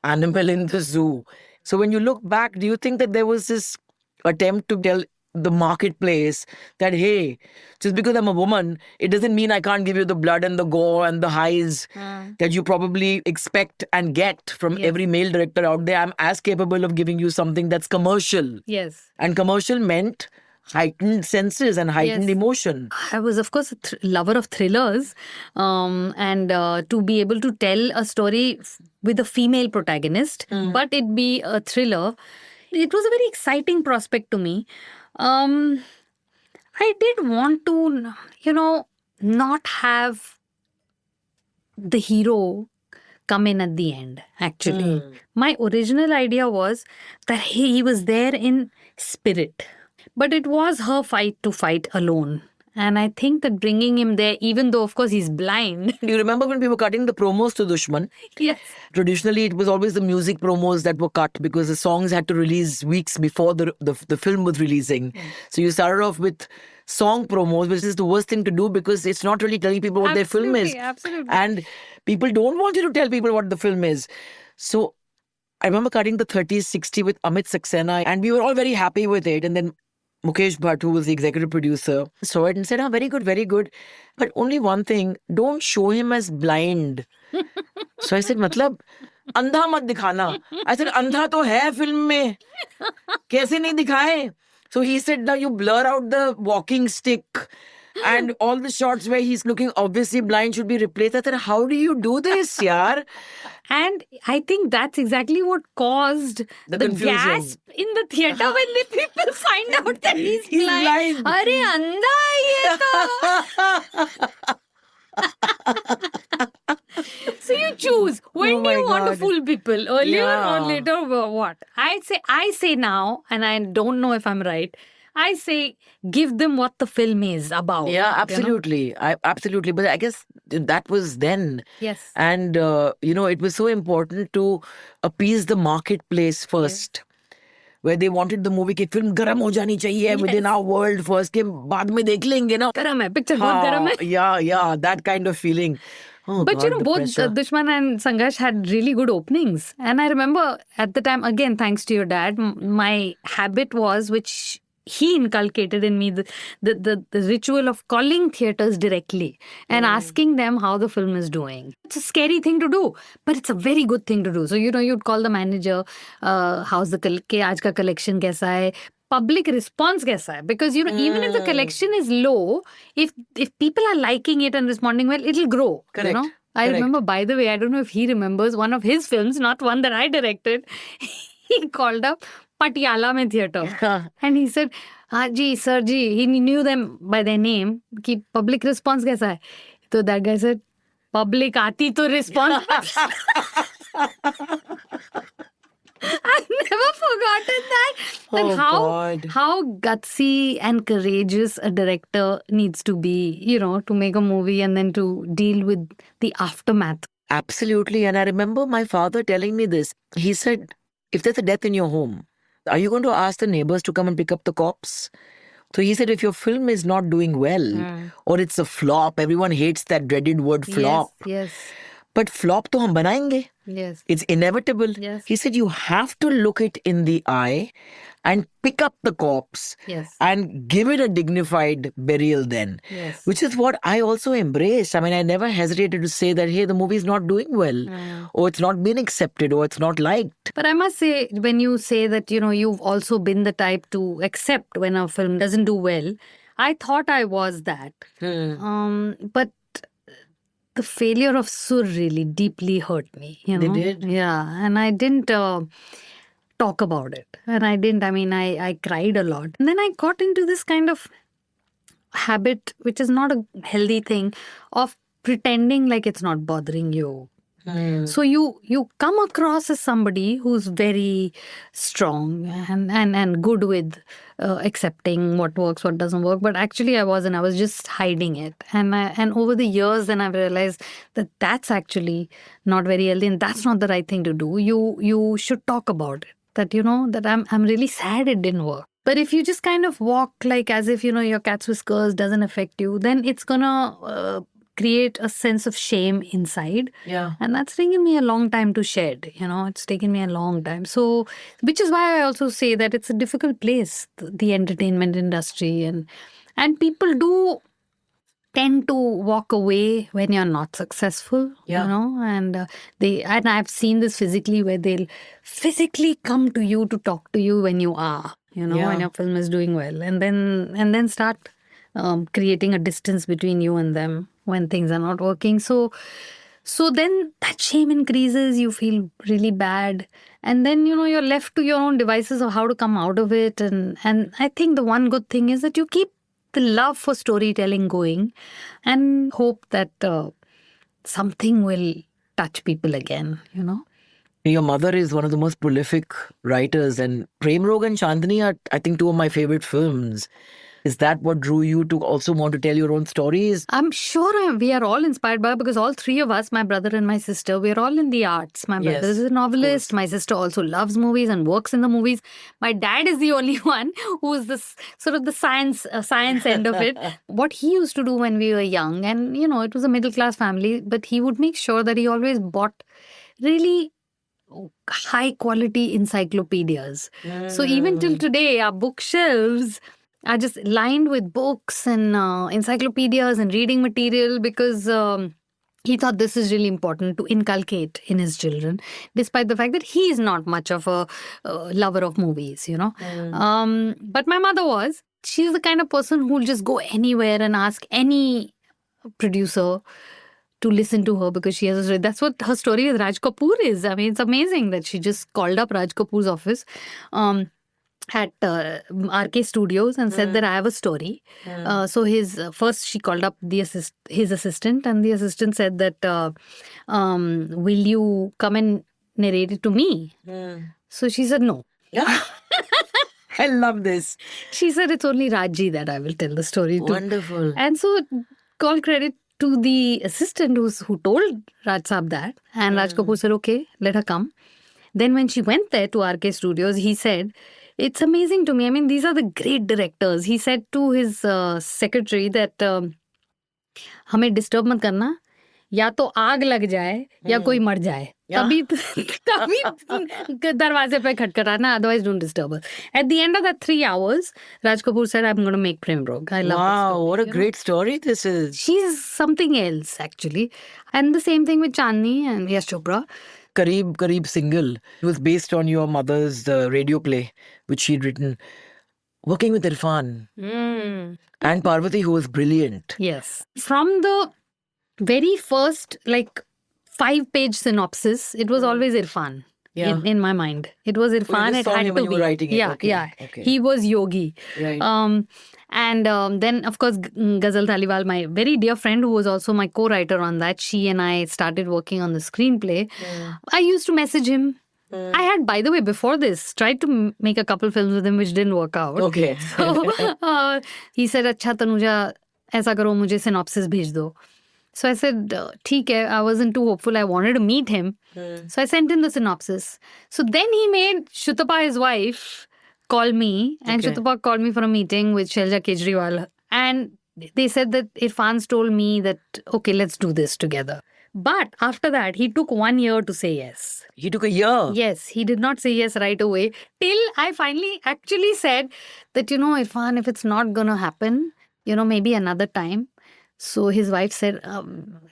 animal in the zoo. So when you look back, do you think that there was this attempt to tell the marketplace that, hey, just because I'm a woman, it doesn't mean I can't give you the blood and the gore and the highs that you probably expect and get from every male director out there. I'm as capable of giving you something that's commercial. Yes. And commercial meant heightened senses and heightened emotion. I was, of course, a lover of thrillers. And to be able to tell a story with a female protagonist, but it be a thriller, it was a very exciting prospect to me. I did want to, not have the hero come in at the end, actually. My original idea was that he was there in spirit. But it was her fight to fight alone. And I think that bringing him there, even though, of course, he's blind. Do you remember when we were cutting the promos to Dushman? Yes. Traditionally, it was always the music promos that were cut because the songs had to release weeks before the film was releasing. So you started off with song promos, which is the worst thing to do because it's not really telling people what their film is. Absolutely. And people don't want you to tell people what the film is. So I remember cutting the 30-60 with Amit Saxena and we were all very happy with it. And then Mukesh Bhatt, who was the executive producer, saw it and said, very good, very good. But only one thing, don't show him as blind. So I said, matlab, andha mat dikhana. I said, andha to hai film mein. Kaise nahi dikhaye? So he said, now you blur out the walking stick and all the shots where he's looking obviously blind should be replaced. I said, how do you do this, yaar? And I think that's exactly what caused The the confusion. gasp in the theater when the people find out that he's blind. blind. Arey, andha hai ye to. So you choose when Oh do you my want to God. fool people, earlier Yeah. or later, or what? I say now, and I don't know if I'm right. I say give them what the film is about. Yeah, you know? absolutely. Absolutely. But I guess that was then. Yes. And, it was so important to appease the marketplace first. Where they wanted the movie ki film garam ho jani chahiye within our world first ke baad mein dekh lenge na. Garam hai, picture bahut garam hai. Yeah, that kind of feeling. Oh, But God, the both pressure. Dushman and Sangarsh had really good openings. And I remember at the time, again, thanks to your dad, my habit was, which he inculcated in me, the ritual of calling theatres directly and asking them how the film is doing. It's a scary thing to do, but it's a very good thing to do. So, you'd call the manager, how's the aaj ka collection kaisa hai? Public response kaisa hai? Because, even if the collection is low, if people are liking it and responding well, it'll grow. Correct. I Correct. remember, by the way, I don't know if he remembers one of his films, not one that I directed. He called up Patiala mein theatre. And he said, ji, sir ji, he knew them by their name. Ki public response kaisa hai? So that guy said, public aati to response. I've never forgotten that. Oh, how God. how gutsy and courageous a director needs to be, to make a movie and then to deal with the aftermath. Absolutely. And I remember my father telling me this. He said, if there's a death in your home, are you going to ask the neighbors to come and pick up the corpse? So he said, if your film is not doing well or it's a flop, everyone hates that dreaded word flop. Yes. But flop to hum banayenge. Yes. It's inevitable. Yes. He said, you have to look it in the eye and pick up the corpse Yes. and give it a dignified burial then. Yes. Which is what I also embraced. I mean, I never hesitated to say that, hey, the movie is not doing well, or it's not been accepted, or it's not liked. But I must say, when you say that, you've also been the type to accept when a film doesn't do well, I thought I was that. But the failure of Sur really deeply hurt me. They did? Yeah. And I didn't talk about it. And I cried a lot. And then I got into this kind of habit, which is not a healthy thing, of pretending like it's not bothering you. So you come across as somebody who's very strong and good with accepting what works, what doesn't work. But actually I wasn't. I was just hiding it. And over the years, then I've realized that that's actually not very healthy and that's not the right thing to do. You should talk about it. That, that I'm really sad it didn't work. But if you just kind of walk like as if, your cat's whiskers doesn't affect you, then it's gonna create a sense of shame inside. Yeah. And that's taken me a long time to shed. It's taken me a long time. So, which is why I also say that it's a difficult place, the entertainment industry. And people do tend to walk away when you're not successful, and and I've seen this physically where they'll physically come to you to talk to you when you are, when your film is doing well, and then start creating a distance between you and them when things are not working. So then that shame increases, you feel really bad. And then, you're left to your own devices of how to come out of it. And I think the one good thing is that you keep the love for storytelling going and hope that something will touch people again, Your mother is one of the most prolific writers, and Prem Rog and Chandni are, I think, two of my favorite films. Is that what drew you to also want to tell your own stories? I'm sure we are all inspired by, because all three of us, my brother and my sister, we're all in the arts. My brother is a novelist. My sister also loves movies and works in the movies. My dad is the only one who's this sort of the science end of it. What he used to do when we were young, and it was a middle class family, but he would make sure that he always bought really high quality encyclopedias. So even till today, our bookshelves are just lined with books and encyclopedias and reading material, because he thought this is really important to inculcate in his children, despite the fact that he is not much of a lover of movies, But my mother was. she's the kind of person who'll just go anywhere and ask any producer to listen to her because she has a story. That's what her story with Raj Kapoor is. I mean, it's amazing that she just called up Raj Kapoor's office at RK Studios and said that I have a story. So first she called up his assistant, and the assistant said that, will you come and narrate it to me? So she said no. I love this. She said it's only Raji that I will tell the story to. Wonderful. And so all credit to the assistant who told Raj Saab that. And Raj Kapoor said, okay, let her come. Then when she went there to RK Studios, he said, it's amazing to me. I mean, these are the great directors. He said to his secretary that, हमें disturb मत करना, या तो आग लग जाए या कोई मर जाए. तभी दरवाजे पे खटखटाना, otherwise don't disturb us. At the end of that 3 hours, Raj Kapoor said, I'm going to make Prem Rogue. I love this Wow, story, what a you know. great story this is. She's something else, actually. And the same thing with Chandni and Yash Chopra. Kareeb Single. It was based on your mother's radio play, which she'd written. Working with Irfan and Parvati, who was brilliant. Yes. From the very first, 5-page synopsis, it was always Irfan. Yeah. In my mind. It was Irfan. just It saw had him to when you be. were writing it. Yeah, Okay, yeah. okay. He was Yogi. Right. And then, of course, Ghazal Taliwal, my very dear friend who was also my co-writer on that, she and I started working on the screenplay. I used to message him. I had, by the way, before this, tried to make a couple films with him which didn't work out. Okay. So he said, अच्छा तनुजा, ऐसा करो, मुझे synopsis भेज दो. So I said, ठीक है. I wasn't too hopeful. I wanted to meet him. So I sent him the synopsis. So then he made Shutapa, his wife, call me. And Okay. Shutapa called me for a meeting with Shailja Kejriwal. And they said that Irfan's told me that, okay, let's do this together. But after that, he took 1 year to say yes. He took a year. Yes, he did not say yes right away. Till I finally actually said that, Irfan, if it's not going to happen, maybe another time. So his wife said,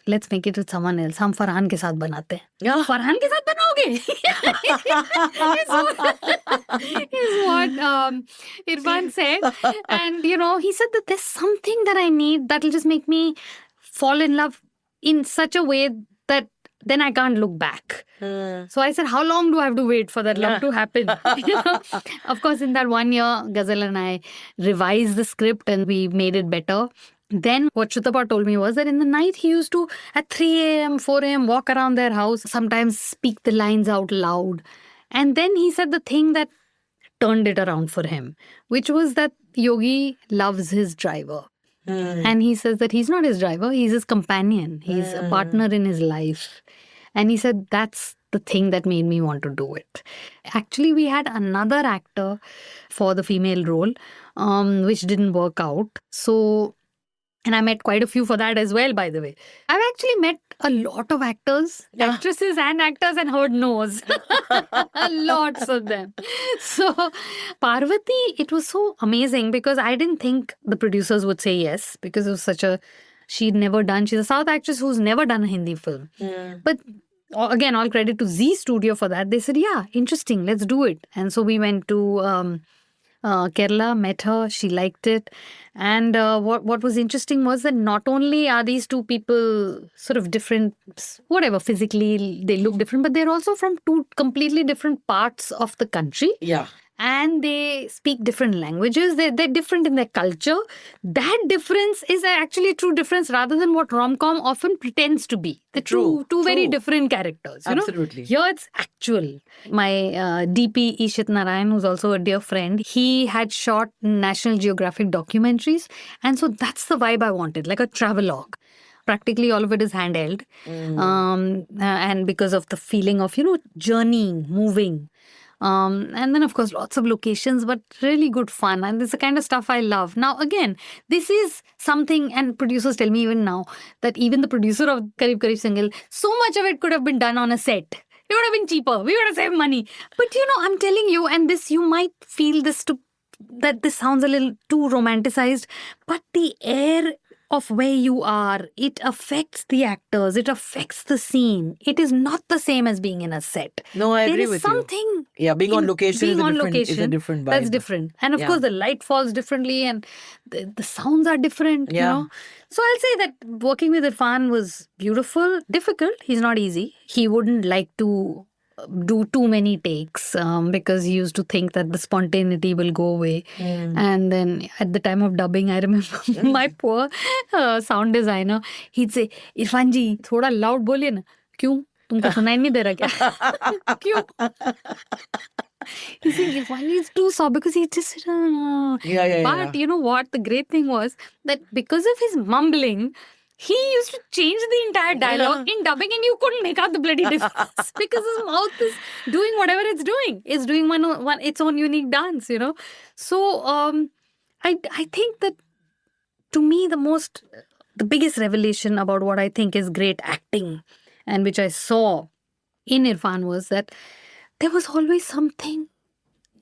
let's make it with someone else. हम फरहान के साथ बनाते हैं. Yeah. Farhan के साथ बनाओगे? is what Irfan said. And, he said that there's something that I need that will just make me fall in love in such a way that then I can't look back. So I said, how long do I have to wait for that love to happen? Of course, in that 1 year, Ghazal and I revised the script and we made it better. Then what Shutapa told me was that in the night he used to, at 3 a.m., 4 a.m., walk around their house, sometimes speak the lines out loud. And then he said the thing that turned it around for him, which was that Yogi loves his driver. And he says that he's not his driver, he's his companion. He's a partner in his life. And he said that's the thing that made me want to do it. Actually, we had another actor for the female role, which didn't work out. So, and I met quite a few for that as well, by the way. I've actually met a lot of actors, actresses and actors, and heard no's. Lots of them. So, Parvati, it was so amazing because I didn't think the producers would say yes because it was she's a South actress who's never done a Hindi film. But again, all credit to Z Studio for that. They said, yeah, interesting, let's do it. And so we went to Kerala, met her, she liked it. And what was interesting was that not only are these two people sort of different, whatever, physically they look different, but they're also from two completely different parts of the country. Yeah. And they speak different languages. They're different in their culture. That difference is actually a true difference rather than what rom-com often pretends to be. The two very different characters. Absolutely. Here it's actual. My DP Ishit Narayan, who's also a dear friend, he had shot National Geographic documentaries. And so that's the vibe I wanted, like a travelogue. Practically all of it is handheld. And because of the feeling of, journeying, moving. And then, of course, lots of locations, but really good fun. And this is the kind of stuff I love. Now, again, this is something, and producers tell me even now, that even the producer of Kareeb Single, so much of it could have been done on a set. It would have been cheaper. We would have saved money. But, I'm telling you, and this, you might feel that this sounds a little too romanticized, but the air of where you are. It affects the actors. It affects the scene. It is not the same as being in a set. No, I There agree is with you. something. Yeah, being on location being is on is a location, different vibe. that's different. And of Yeah. course, the light falls differently and the sounds are different, you Yeah. know. So I'll say that working with Irfan was beautiful, difficult. He's not easy. He wouldn't like to do too many takes because he used to think that the spontaneity will go away. And then at the time of dubbing, I remember my poor sound designer, he'd say, Irfan ji, thoda loud boliye na. Kyun? तुमको सुनाई नहीं दे रहा क्या? क्यों? He's saying Irfan is too soft because he just Yeah. But you know what? The great thing was that because of his mumbling, he used to change the entire dialogue in dubbing, and you couldn't make out the bloody difference because his mouth is doing whatever it's doing. It's doing one its own unique dance, you know. So I think that to me the biggest revelation about what I think is great acting and which I saw in Irfan was that there was always something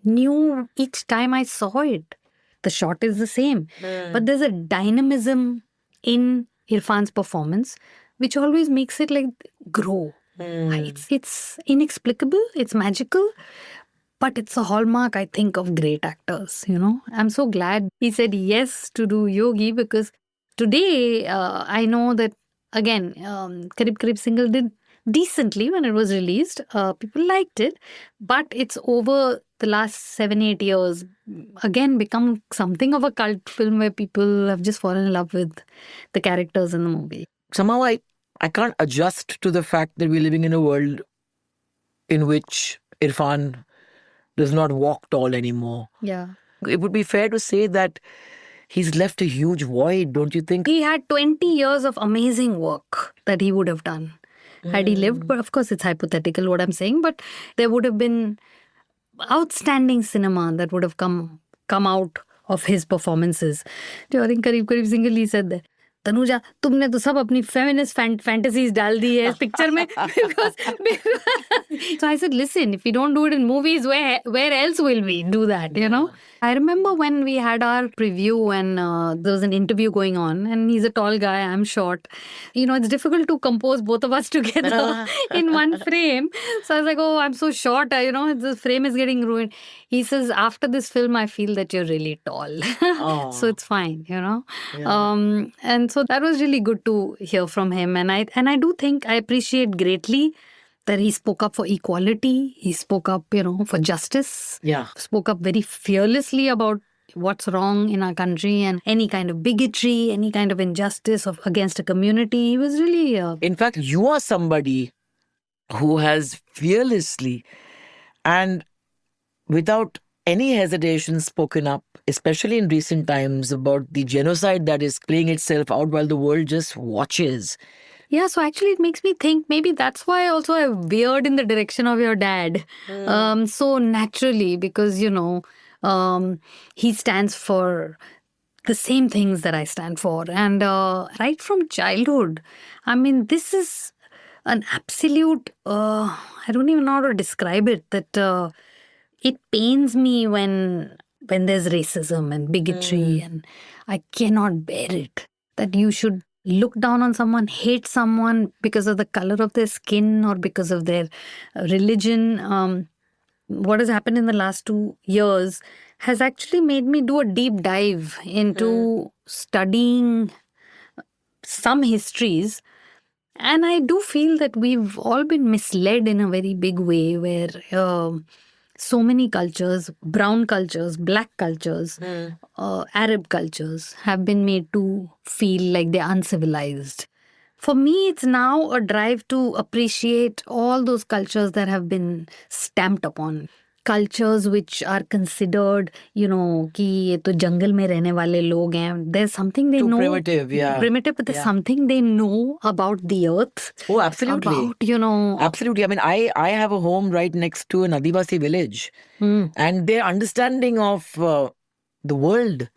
new each time I saw it. The shot is the same, but there's a dynamism in Irfan's performance which always makes it like grow. It's inexplicable, it's magical, but it's a hallmark, I think, of great actors, you know. I'm so glad he said yes to do Yogi because today I know that, again, Karib Karib Single did decently when it was released. People liked it, but it's over the last 7-8 years again become something of a cult film where people have just fallen in love with the characters in the movie. Somehow I can't adjust to the fact that we're living in a world in which Irfan does not walk tall anymore. Yeah. It would be fair to say that he's left a huge void, don't you think? He had 20 years of amazing work that he would have done had he lived. But of course, it's hypothetical what I'm saying. But there would have been outstanding cinema that would have come out of his performances. During Karib Karib Single, he said that, Tanuja तुमने तो सब अपनी feminist fantasies डाल दी है इस picture में because so I said, listen, if we don't do it in movies, where else will we do that, you know? I remember when we had our preview and there was an interview going on and he's a tall guy, I'm short. You know, it's difficult to compose both of us together in one frame. So I was like, oh, I'm so short, you know, the frame is getting ruined. He says, after this film, I feel that you're really tall. So it's fine, you know. Yeah. And so that was really good to hear from him. And I do think I appreciate greatly that he spoke up for equality. He spoke up, you know, for justice. Yeah. Spoke up very fearlessly about what's wrong in our country and any kind of bigotry, any kind of injustice against a community. He was really... In fact, you are somebody who has fearlessly and without any hesitation spoken up, especially in recent times, about the genocide that is playing itself out while the world just watches. Yeah, so actually it makes me think maybe that's why also I veered in the direction of your dad so naturally because, you know, he stands for the same things that I stand for. And right from childhood, I mean, this is an absolute, I don't even know how to describe it, that it pains me when there's racism and bigotry and I cannot bear it. That you should look down on someone, hate someone because of the color of their skin or because of their religion. What has happened in the last 2 years has actually made me do a deep dive into studying some histories. And I do feel that we've all been misled in a very big way where so many cultures, brown cultures, black cultures, Arab cultures have been made to feel like they're uncivilized. For me, it's now a drive to appreciate all those cultures that have been stamped upon. Cultures which are considered, you know, कि ये तो जंगल में रहने वाले लोग हैं. There's something they Too know. primitive, yeah. Primitive, but there's something they know about the earth. Oh, absolutely. About, you know. Absolutely. I mean, I have a home right next to an Adivasi village. And their understanding of the world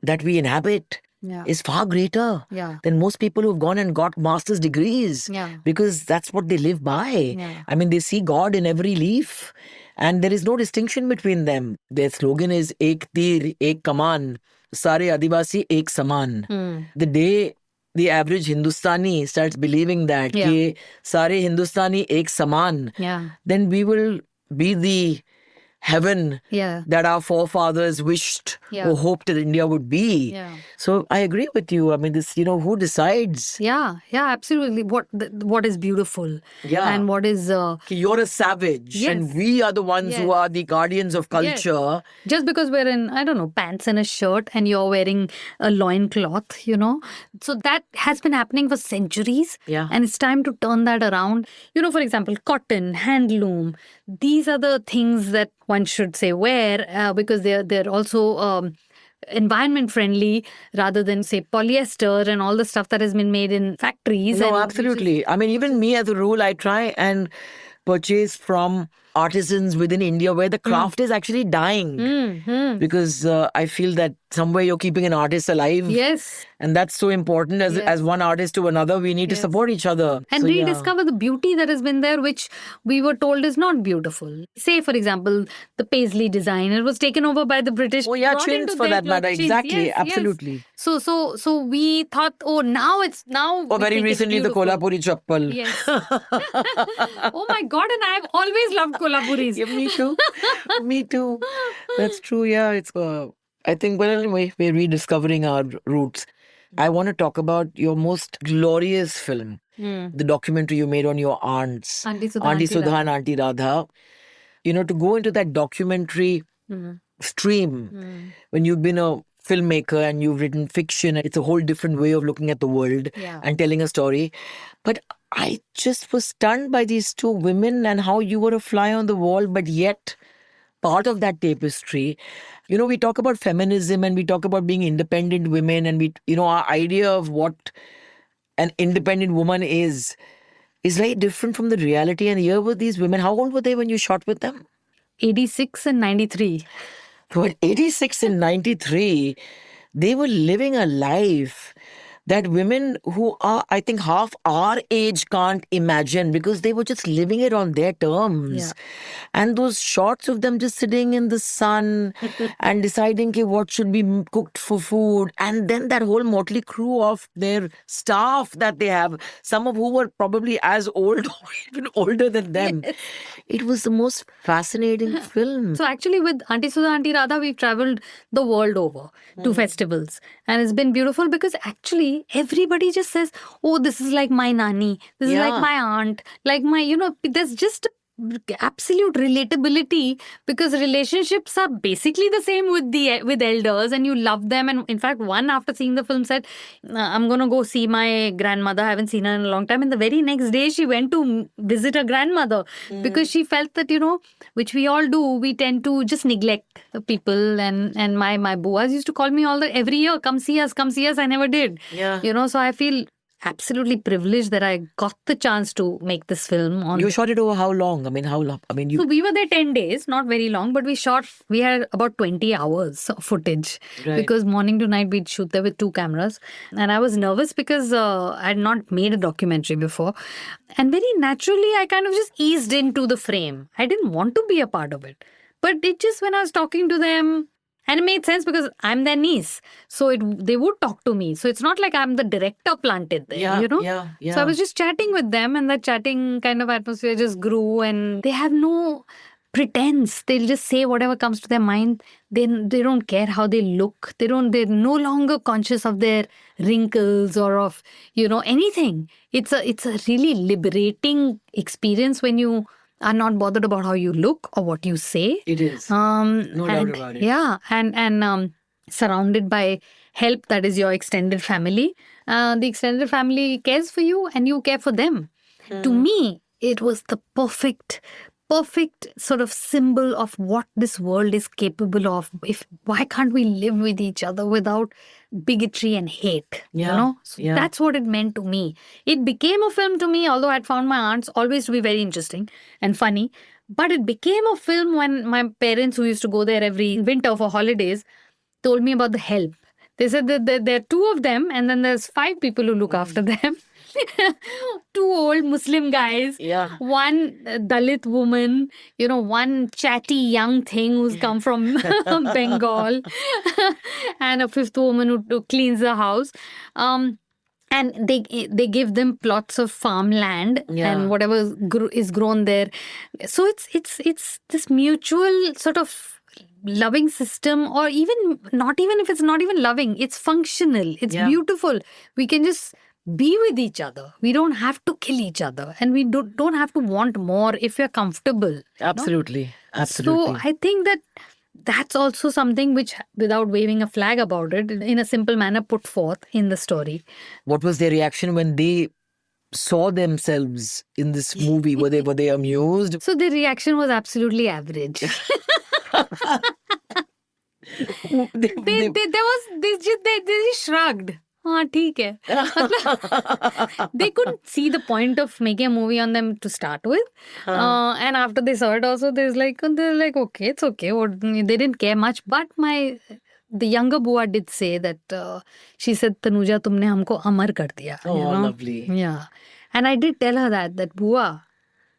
that we inhabit is far greater than most people who've gone and got master's degrees because that's what they live by. I mean, they see God in every leaf And there is no distinction between them. Their slogan is Ek Tir, Ek Kaman, Sare Adivasi, Ek Saman. The day the average Hindustani starts believing that Yeah. कि सारे Hindustani एक समान, Yeah. then we will be the heaven Yeah. that our forefathers wished Yeah. or hoped that India would be. Yeah. So I agree with you. I mean, this, who decides? Yeah, absolutely. What is beautiful, Yeah. and what is कि you're a savage and Yes. we are the ones who Yes. are the guardians of culture. just because we're in, I don't know, pants and a shirt, and you're wearing a loincloth, So that has been happening for centuries. Yeah. And it's time to turn that around. For example, cotton, handloom. These are the things that one should say wear because they're also environment friendly rather than say polyester and all the stuff that has been made in factories. No, and absolutely. I mean, even me as a rule, I try and purchase from artisans within India where the craft is actually dying. Because I feel that somewhere you're keeping an artist alive. Yes. And that's so important as one artist to another. We need to support each other. And So, yeah. rediscover the beauty that has been there, which we were told is not beautiful. Say, for example, the Paisley design. It was taken over by the British. Oh, yeah, brought chintz into for their that matter. clothes. Exactly. Yes, Absolutely. yes. So we thought, now. Or very recently, the Kolhapuri chappal. Yes. Oh my God, and I've always loved Kolhapuris. Yeah, me too. Me too. That's true. Yeah, it's. I think. Well, anyway, we're rediscovering our roots. I want to talk about your most glorious film, the documentary you made on your aunts, Auntie Sudha, Auntie Auntie Sudha Radha. and Auntie Radha. To go into that documentary stream when you've been a filmmaker and you've written fiction, it's a whole different way of looking at the world Yeah. and telling a story. But I just was stunned by these two women and how you were a fly on the wall, but yet part of that tapestry. We talk about feminism and we talk about being independent women, and our idea of what an independent woman is very different from the reality. And here were these women. How old were they when you shot with them? 86 and 93. But 86 and 93, they were living a life that women who are, I think, half our age can't imagine, because they were just living it on their terms. Yeah. And those shots of them just sitting in the sun and deciding what should be cooked for food. And then that whole motley crew of their staff that they have, some of who were probably as old or even older than them. Yes. It was the most fascinating film. So actually with Auntie Sudha, Auntie Radha, we've traveled the world over to festivals. And it's been beautiful because actually everybody just says, oh, this is like my nanny. This is Yeah. like my aunt. Like my, there's just absolute relatability because relationships are basically the same with elders, and you love them. And in fact, one after seeing the film said, I'm going to go see my grandmother. I haven't seen her in a long time. And the very next day she went to visit her grandmother because she felt that, which we all do, we tend to just neglect the people. And my buas used to call me every year, come see us. I never did. Yeah. So I feel absolutely privileged that I got the chance to make this film. You shot it over how long? I mean, how long? I mean, So we were there 10 days, not very long, but we had about 20 hours of footage. Right. Because morning to night we'd shoot there with 2 cameras. And I was nervous because I had not made a documentary before. And very naturally, I kind of just eased into the frame. I didn't want to be a part of it. But it just, when I was talking to them, and it made sense because I'm their niece. So they would talk to me. So it's not like I'm the director planted there, Yeah, So I was just chatting with them, and that chatting kind of atmosphere just grew, and they have no pretense. They'll just say whatever comes to their mind. They don't care how they look. They're no longer conscious of their wrinkles or of, anything. It's a really liberating experience when you are not bothered about how you look or what you say. It is. No doubt about it. Yeah, and surrounded by help that is your extended family. The extended family cares for you and you care for them. To me, it was the perfect sort of symbol of what this world is capable of. Why can't we live with each other without bigotry and hate? Yeah, So yeah. that's what it meant to me. It became a film to me, although I'd found my aunts always to be very interesting and funny. But it became a film when my parents, who used to go there every winter for holidays, told me about the help. They said that there are 2 of them and then there's 5 people who look after them. Two old Muslim guys, Yeah. one Dalit woman, one chatty young thing who's come from Bengal, and a fifth woman who cleans the house. And they give them plots of farmland Yeah. and whatever is grown there. So it's this mutual sort of loving system, or even not, even if it's not even loving, it's functional, it's Yeah. beautiful. We can just be with each other. We don't have to kill each other, and we don't have to want more if we're comfortable. Absolutely. Absolutely. So I think that's also something which, without waving a flag about it, in a simple manner put forth in the story. What was their reaction when they saw themselves in this movie? Were they amused? So the reaction was absolutely average. they just shrugged. हाँ ठीक है. मतलब, they couldn't see the point of making a movie on them to start with. And after they saw it also, they're like, okay, it's okay. They didn't care much. But the younger Bua did say that she said, Tanuja, तुमने हमको अमर कर दिया. Oh, lovely. Yeah. And I did tell her that Bua,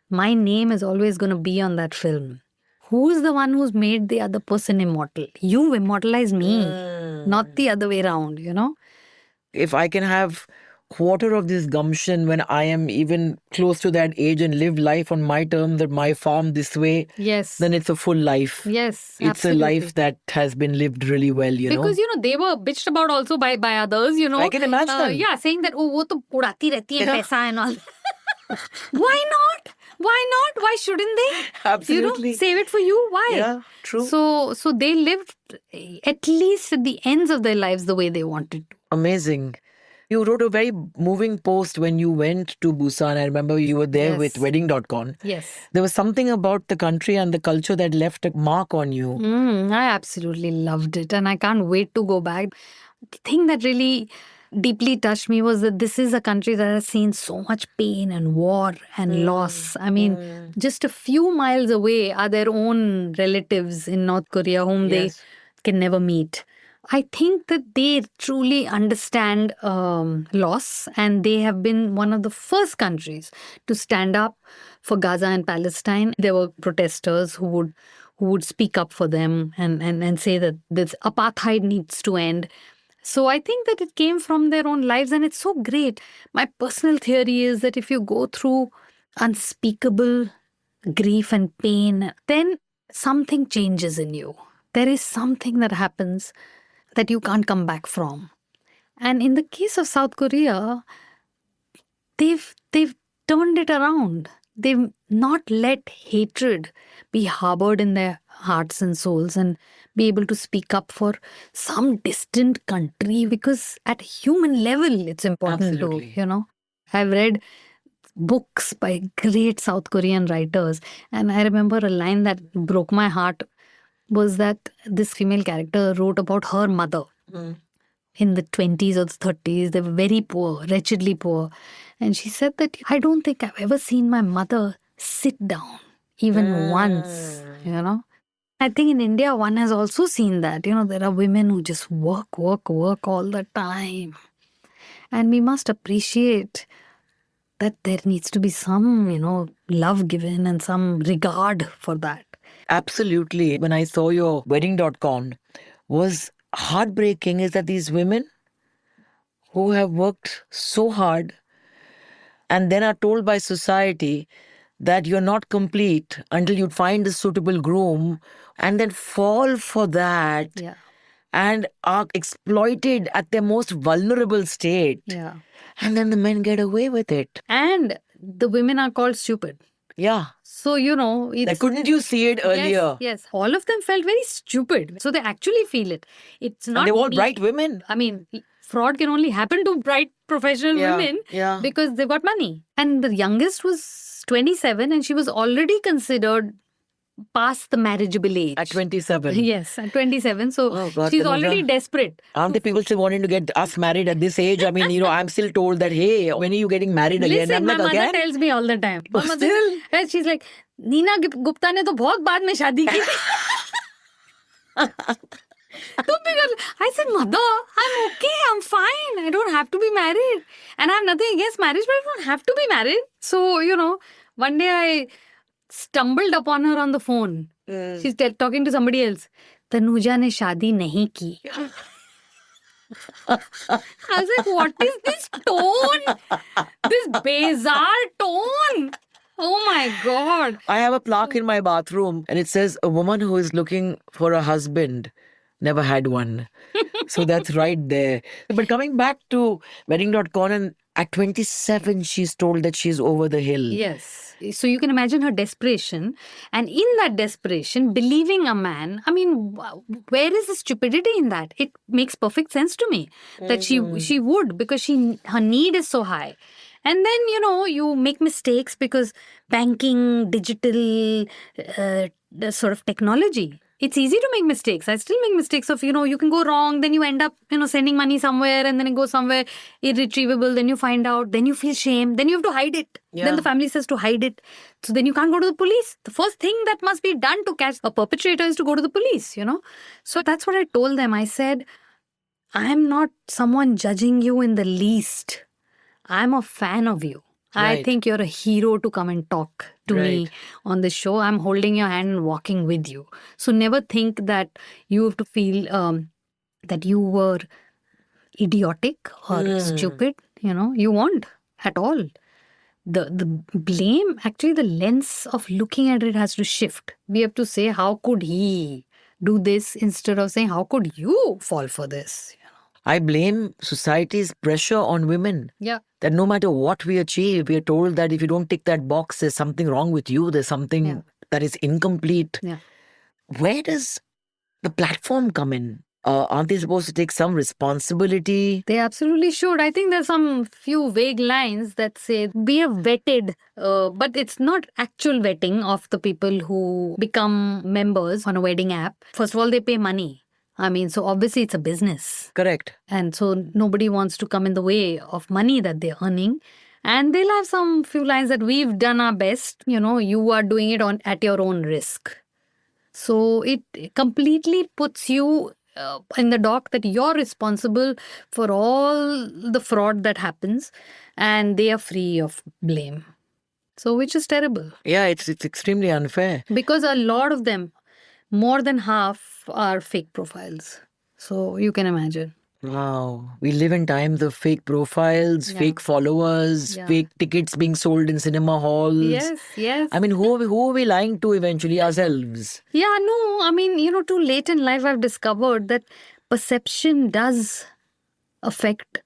my name is always going to be on that film. Who's the one who's made the other person immortal? You immortalize me, not the other way around, If I can have quarter of this gumption when I am even close to that age and live life on my terms at my farm this way, Yes. then it's a full life. Yes, It's absolutely. a life that has been lived really well, Because, they were bitched about also by others, I can imagine. Yeah, saying that, oh, wo to udati rehti hai Yeah. paisa and all. Why not? Why not? Why shouldn't they? Absolutely. Save it for you. Why? Yeah, true. So they lived at least at the ends of their lives the way they wanted to. Amazing. You wrote a very moving post when you went to Busan. I remember you were there Yes. with Wedding.com. Yes. There was something about the country and the culture that left a mark on you. I absolutely loved it, and I can't wait to go back. The thing that really deeply touched me was that this is a country that has seen so much pain and war and loss. I mean, just a few miles away are their own relatives in North Korea whom they Yes. can never meet. I think that they truly understand loss, and they have been one of the first countries to stand up for Gaza and Palestine. There were protesters who would speak up for them and say that this apartheid needs to end. So I think that it came from their own lives, and it's so great. My personal theory is that if you go through unspeakable grief and pain, then something changes in you. There is something that happens that you can't come back from. And in the case of South Korea, they've turned it around. They've not let hatred be harbored in their hearts and souls and be able to speak up for some distant country, because at a human level, it's important Absolutely. to. I've read books by great South Korean writers, and I remember a line that broke my heart was that this female character wrote about her mother. In the 20s or the 30s. They were very poor, wretchedly poor. And she said that, I don't think I've ever seen my mother sit down, even once, I think in India, one has also seen that. There are women who just work all the time. And we must appreciate that there needs to be some, love given and some regard for that. Absolutely. When I saw your Wedding.com, was heartbreaking is that these women who have worked so hard and then are told by society that you're not complete until you find a suitable groom, and then fall for that Yeah. and are exploited at their most vulnerable state. Yeah. And then the men get away with it. And the women are called stupid. Yeah. So, it's... Like, couldn't you see it earlier? Yes. All of them felt very stupid. So they actually feel it. It's not... And they're all me. bright women. I mean, fraud can only happen to bright professional women Yeah. because they've got money. And the youngest was 27 and she was already considered past the marriageable age. At 27. Yes, at 27. So Oh, God, she's Tanuja. already desperate. Aren't the people still wanting to get us married at this age? I mean, I'm still told that, hey, when are you getting married again? Listen, I'm my like, mother again? tells me all the time. My Oh, mother- still? And she's like, Neena Gupta ने तो बहुत बाद में शादी की थी. I said, Mother, I'm okay. I'm fine. I don't have to be married. And I have nothing against marriage, but I don't have to be married. So, one day I stumbled upon her on the phone. She's talking to somebody else. Tanuja ne shaadi nahi ki. I was like, what is this tone? This bizarre tone. Oh my God. I have a plaque in my bathroom and it says, a woman who is looking for a husband never had one. So that's right there. But coming back to wedding.com, and at 27, she's told that she's over the hill. Yes. So you can imagine her desperation. And in that desperation, believing a man, I mean, where is the stupidity in that? It makes perfect sense to me that she would, because her need is so high. And then, you make mistakes because banking, digital the sort of technology. It's easy to make mistakes. I still make mistakes of, you can go wrong. Then you end up, sending money somewhere and then it goes somewhere irretrievable. Then you find out. Then you feel shame. Then you have to hide it. Yeah. Then the family says to hide it. So then you can't go to the police. The first thing that must be done to catch a perpetrator is to go to the police, So that's what I told them. I said, I'm not someone judging you in the least. I'm a fan of you. Right. I think you're a hero to come and talk to me on this show. I'm holding your hand and walking with you. So never think that you have to feel that you were idiotic or stupid. You won't at all. The blame, actually the lens of looking at it has to shift. We have to say, how could he do this, instead of saying, how could you fall for this? I blame society's pressure on women. Yeah. That no matter what we achieve, we are told that if you don't tick that box, there's something wrong with you. There's something that is incomplete. Yeah. Where does the platform come in? Aren't they supposed to take some responsibility? They absolutely should. I think there's some few vague lines that say we have vetted, but it's not actual vetting of the people who become members on a wedding app. First of all, they pay money. I mean, so obviously it's a business. Correct. And so nobody wants to come in the way of money that they're earning. And they'll have some few lines that we've done our best. You are doing it at your own risk. So it completely puts you in the dock that you're responsible for all the fraud that happens and they are free of blame. So which is terrible. Yeah, it's extremely unfair. Because a lot of them, more than half, are fake profiles. So you can imagine. Wow. We live in times of fake profiles, fake followers, fake tickets being sold in cinema halls. Yes. I mean, who are we lying to eventually? Ourselves. Yeah, no. I mean, too late in life, I've discovered that perception does affect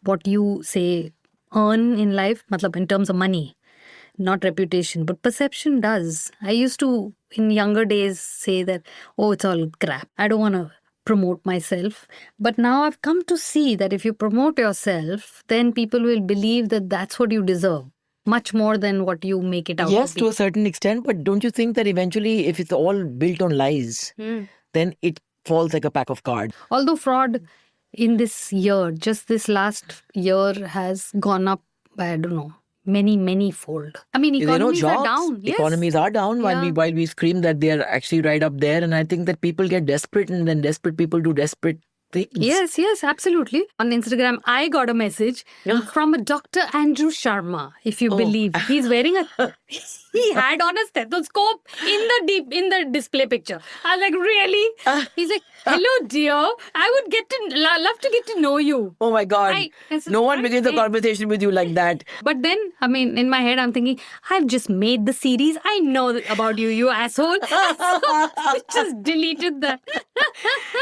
what you say earn in life, matlab in terms of money, not reputation, but perception does. I used to, in younger days, say that, oh, it's all crap. I don't want to promote myself. But now I've come to see that if you promote yourself, then people will believe that that's what you deserve, much more than what you make it out Yes, to be. to a certain extent. But don't you think that eventually, if it's all built on lies, then it falls like a pack of cards? Although fraud in this year, just this last year, has gone up by, I don't know, many fold. I mean, economies are down. Yes. Economies are down while we scream that they are actually right up there. And I think that people get desperate, and then desperate people do desperate things. Yes, absolutely. On Instagram, I got a message from a Dr. Andrew Sharma, if you believe. He's wearing he had on a stethoscope in the display picture. I was like, really? He's like, hello, dear. I would love to get to know you. Oh my God. I said, no one begins a conversation with you like that. But then, I mean, in my head, I'm thinking, I've just made the series. I know about you, you asshole. So I just deleted that.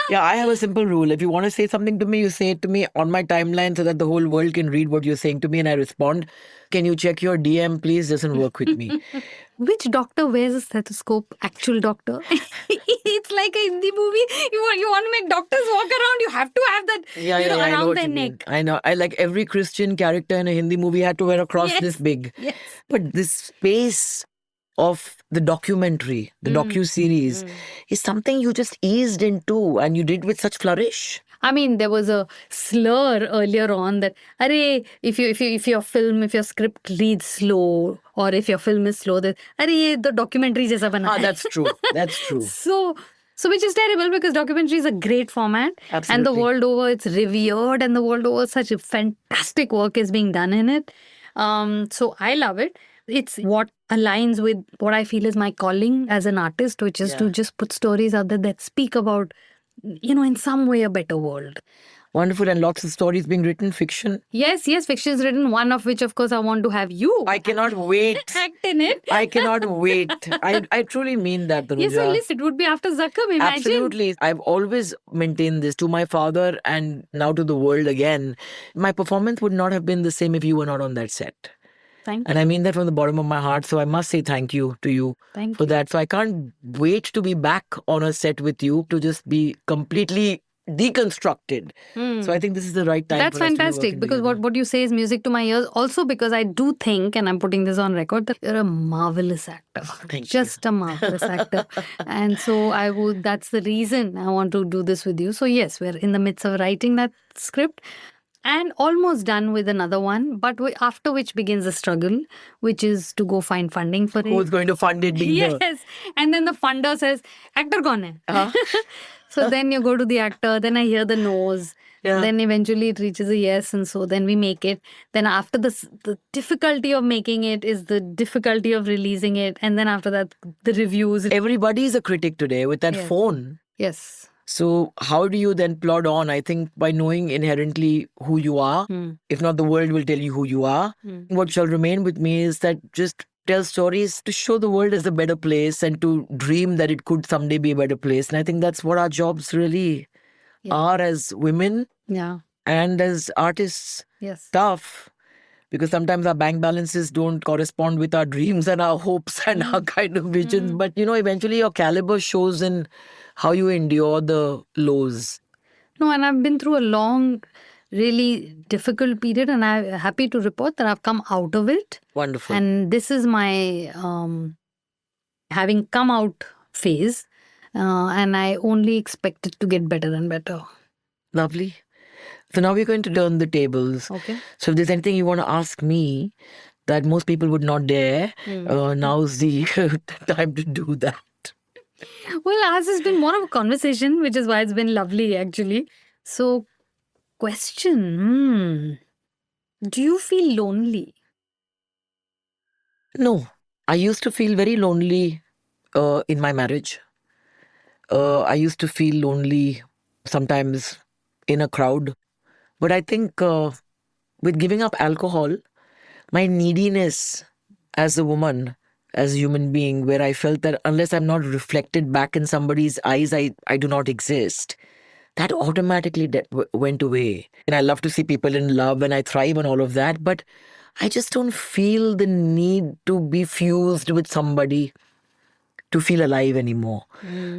Yeah, I have a simple rule. If you want to say something to me, you say it to me on my timeline so that the whole world can read what you're saying to me and I respond. Can you check your DM, please? Doesn't work with me. Which doctor wears a stethoscope? Actual doctor? It's like a Hindi movie. You want to make doctors walk around, you have to have that around their neck. I know. I like every Christian character in a Hindi movie had to wear a cross this big. Yes. But this space of the documentary, the docu-series, is something you just eased into and you did with such flourish. I mean, there was a slur earlier on that, if your script reads slow, or if your film is slow, that, the documentary jaisa bana hai. That's true. That's true. So, So which is terrible because documentary is a great format. And the Absolutely. world over it's revered, and the world over such a fantastic work is being done in it. So I love it. It's what aligns with what I feel is my calling as an artist, which is to Yeah. just put stories out there that speak about, in some way a better world. Wonderful, and lots of stories being written, fiction. Yes, fiction is written, one of which, of course, I want to have you I cannot wait. act in it. I cannot wait. I truly mean that, Tanuja. Yes, so listen, it would be after Zakam, imagine. Absolutely. I've always maintained this to my father and now to the world again. My performance would not have been the same if you were not on that set. Thank And I mean that from the bottom of my heart. So I must say thank you to you Thank for you. that. So I can't wait to be back on a set with you to just be completely deconstructed. So I think this is the right time. That's for us to be fantastic working because together. what you say is music to my ears. Also because I do think, and I'm putting this on record, that you're a marvelous actor. Thank you. Just a marvelous actor. And so that's the reason I want to do this with you. So yes, we're in the midst of writing that script and almost done with another one, but after which begins the struggle, which is to go find funding for it. Who's going to fund it? Yes. And then the funder says, actor kaun hai? Uh-huh. So then you go to the actor, then I hear the no's. Yeah. Then eventually it reaches a yes, and so then we make it. Then after the difficulty of making it is the difficulty of releasing it. And then after that, the reviews. Everybody is a critic today with that Yes. phone. Yes. So how do you then plod on? I think by knowing inherently who you are, if not the world will tell you who you are. What shall remain with me is that just tell stories to show the world as a better place and to dream that it could someday be a better place. And I think that's what our jobs really are as women Yeah. and as artists. Yes. Tough. Because sometimes our bank balances don't correspond with our dreams and our hopes and our kind of visions. But, eventually your caliber shows in how you endure the lows. No, and I've been through a long, really difficult period, and I'm happy to report that I've come out of it. Wonderful. And this is my having come out phase, and I only expect it to get better and better. Lovely. So now we're going to turn the tables. Okay. So if there's anything you want to ask me that most people would not dare, now's the time to do that. Well, ours has been more of a conversation, which is why it's been lovely, actually. So, question. Do you feel lonely? No. I used to feel very lonely in my marriage. I used to feel lonely sometimes in a crowd. But I think with giving up alcohol, my neediness as a woman, as a human being, where I felt that unless I'm not reflected back in somebody's eyes, I do not exist. That automatically went away. And I love to see people in love and I thrive on all of that. But I just don't feel the need to be fused with somebody to feel alive anymore.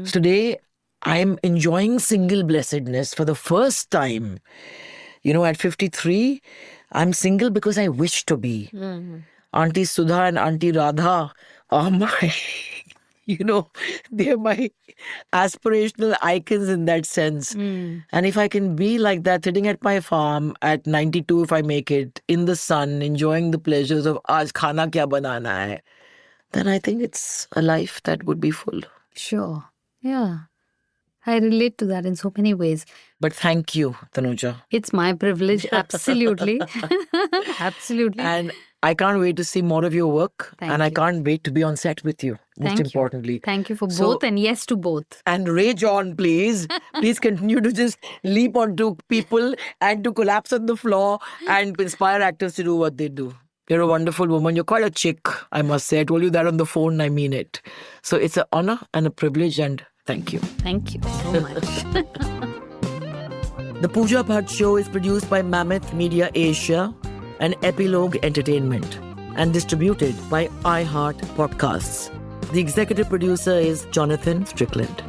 So today, I'm enjoying single blessedness for the first time. At 53, I'm single because I wish to be. Auntie Sudha and Auntie Radha are my, they're my aspirational icons in that sense. And if I can be like that, sitting at my farm at 92, if I make it, in the sun, enjoying the pleasures of aaj khana kya banana hai, then I think it's a life that would be full. Sure. Yeah. I relate to that in so many ways. But thank you, Tanuja. It's my privilege. Absolutely. Absolutely. And I can't wait to see more of your work. Thank and I you. can't wait to be on set with you, most Thank you. importantly. Thank you for So- both, and yes to both. And rage on, please. Please continue to just leap onto people and to collapse on the floor and inspire actors to do what they do. You're a wonderful woman. You're quite a chick, I must say. I told you that on the phone and I mean it. So it's an honor and a privilege, and thank you. Thank you so much. The Pooja Bhatt Show is produced by Mammoth Media Asia and Epilogue Entertainment and distributed by iHeart Podcasts. The executive producer is Jonathan Strickland.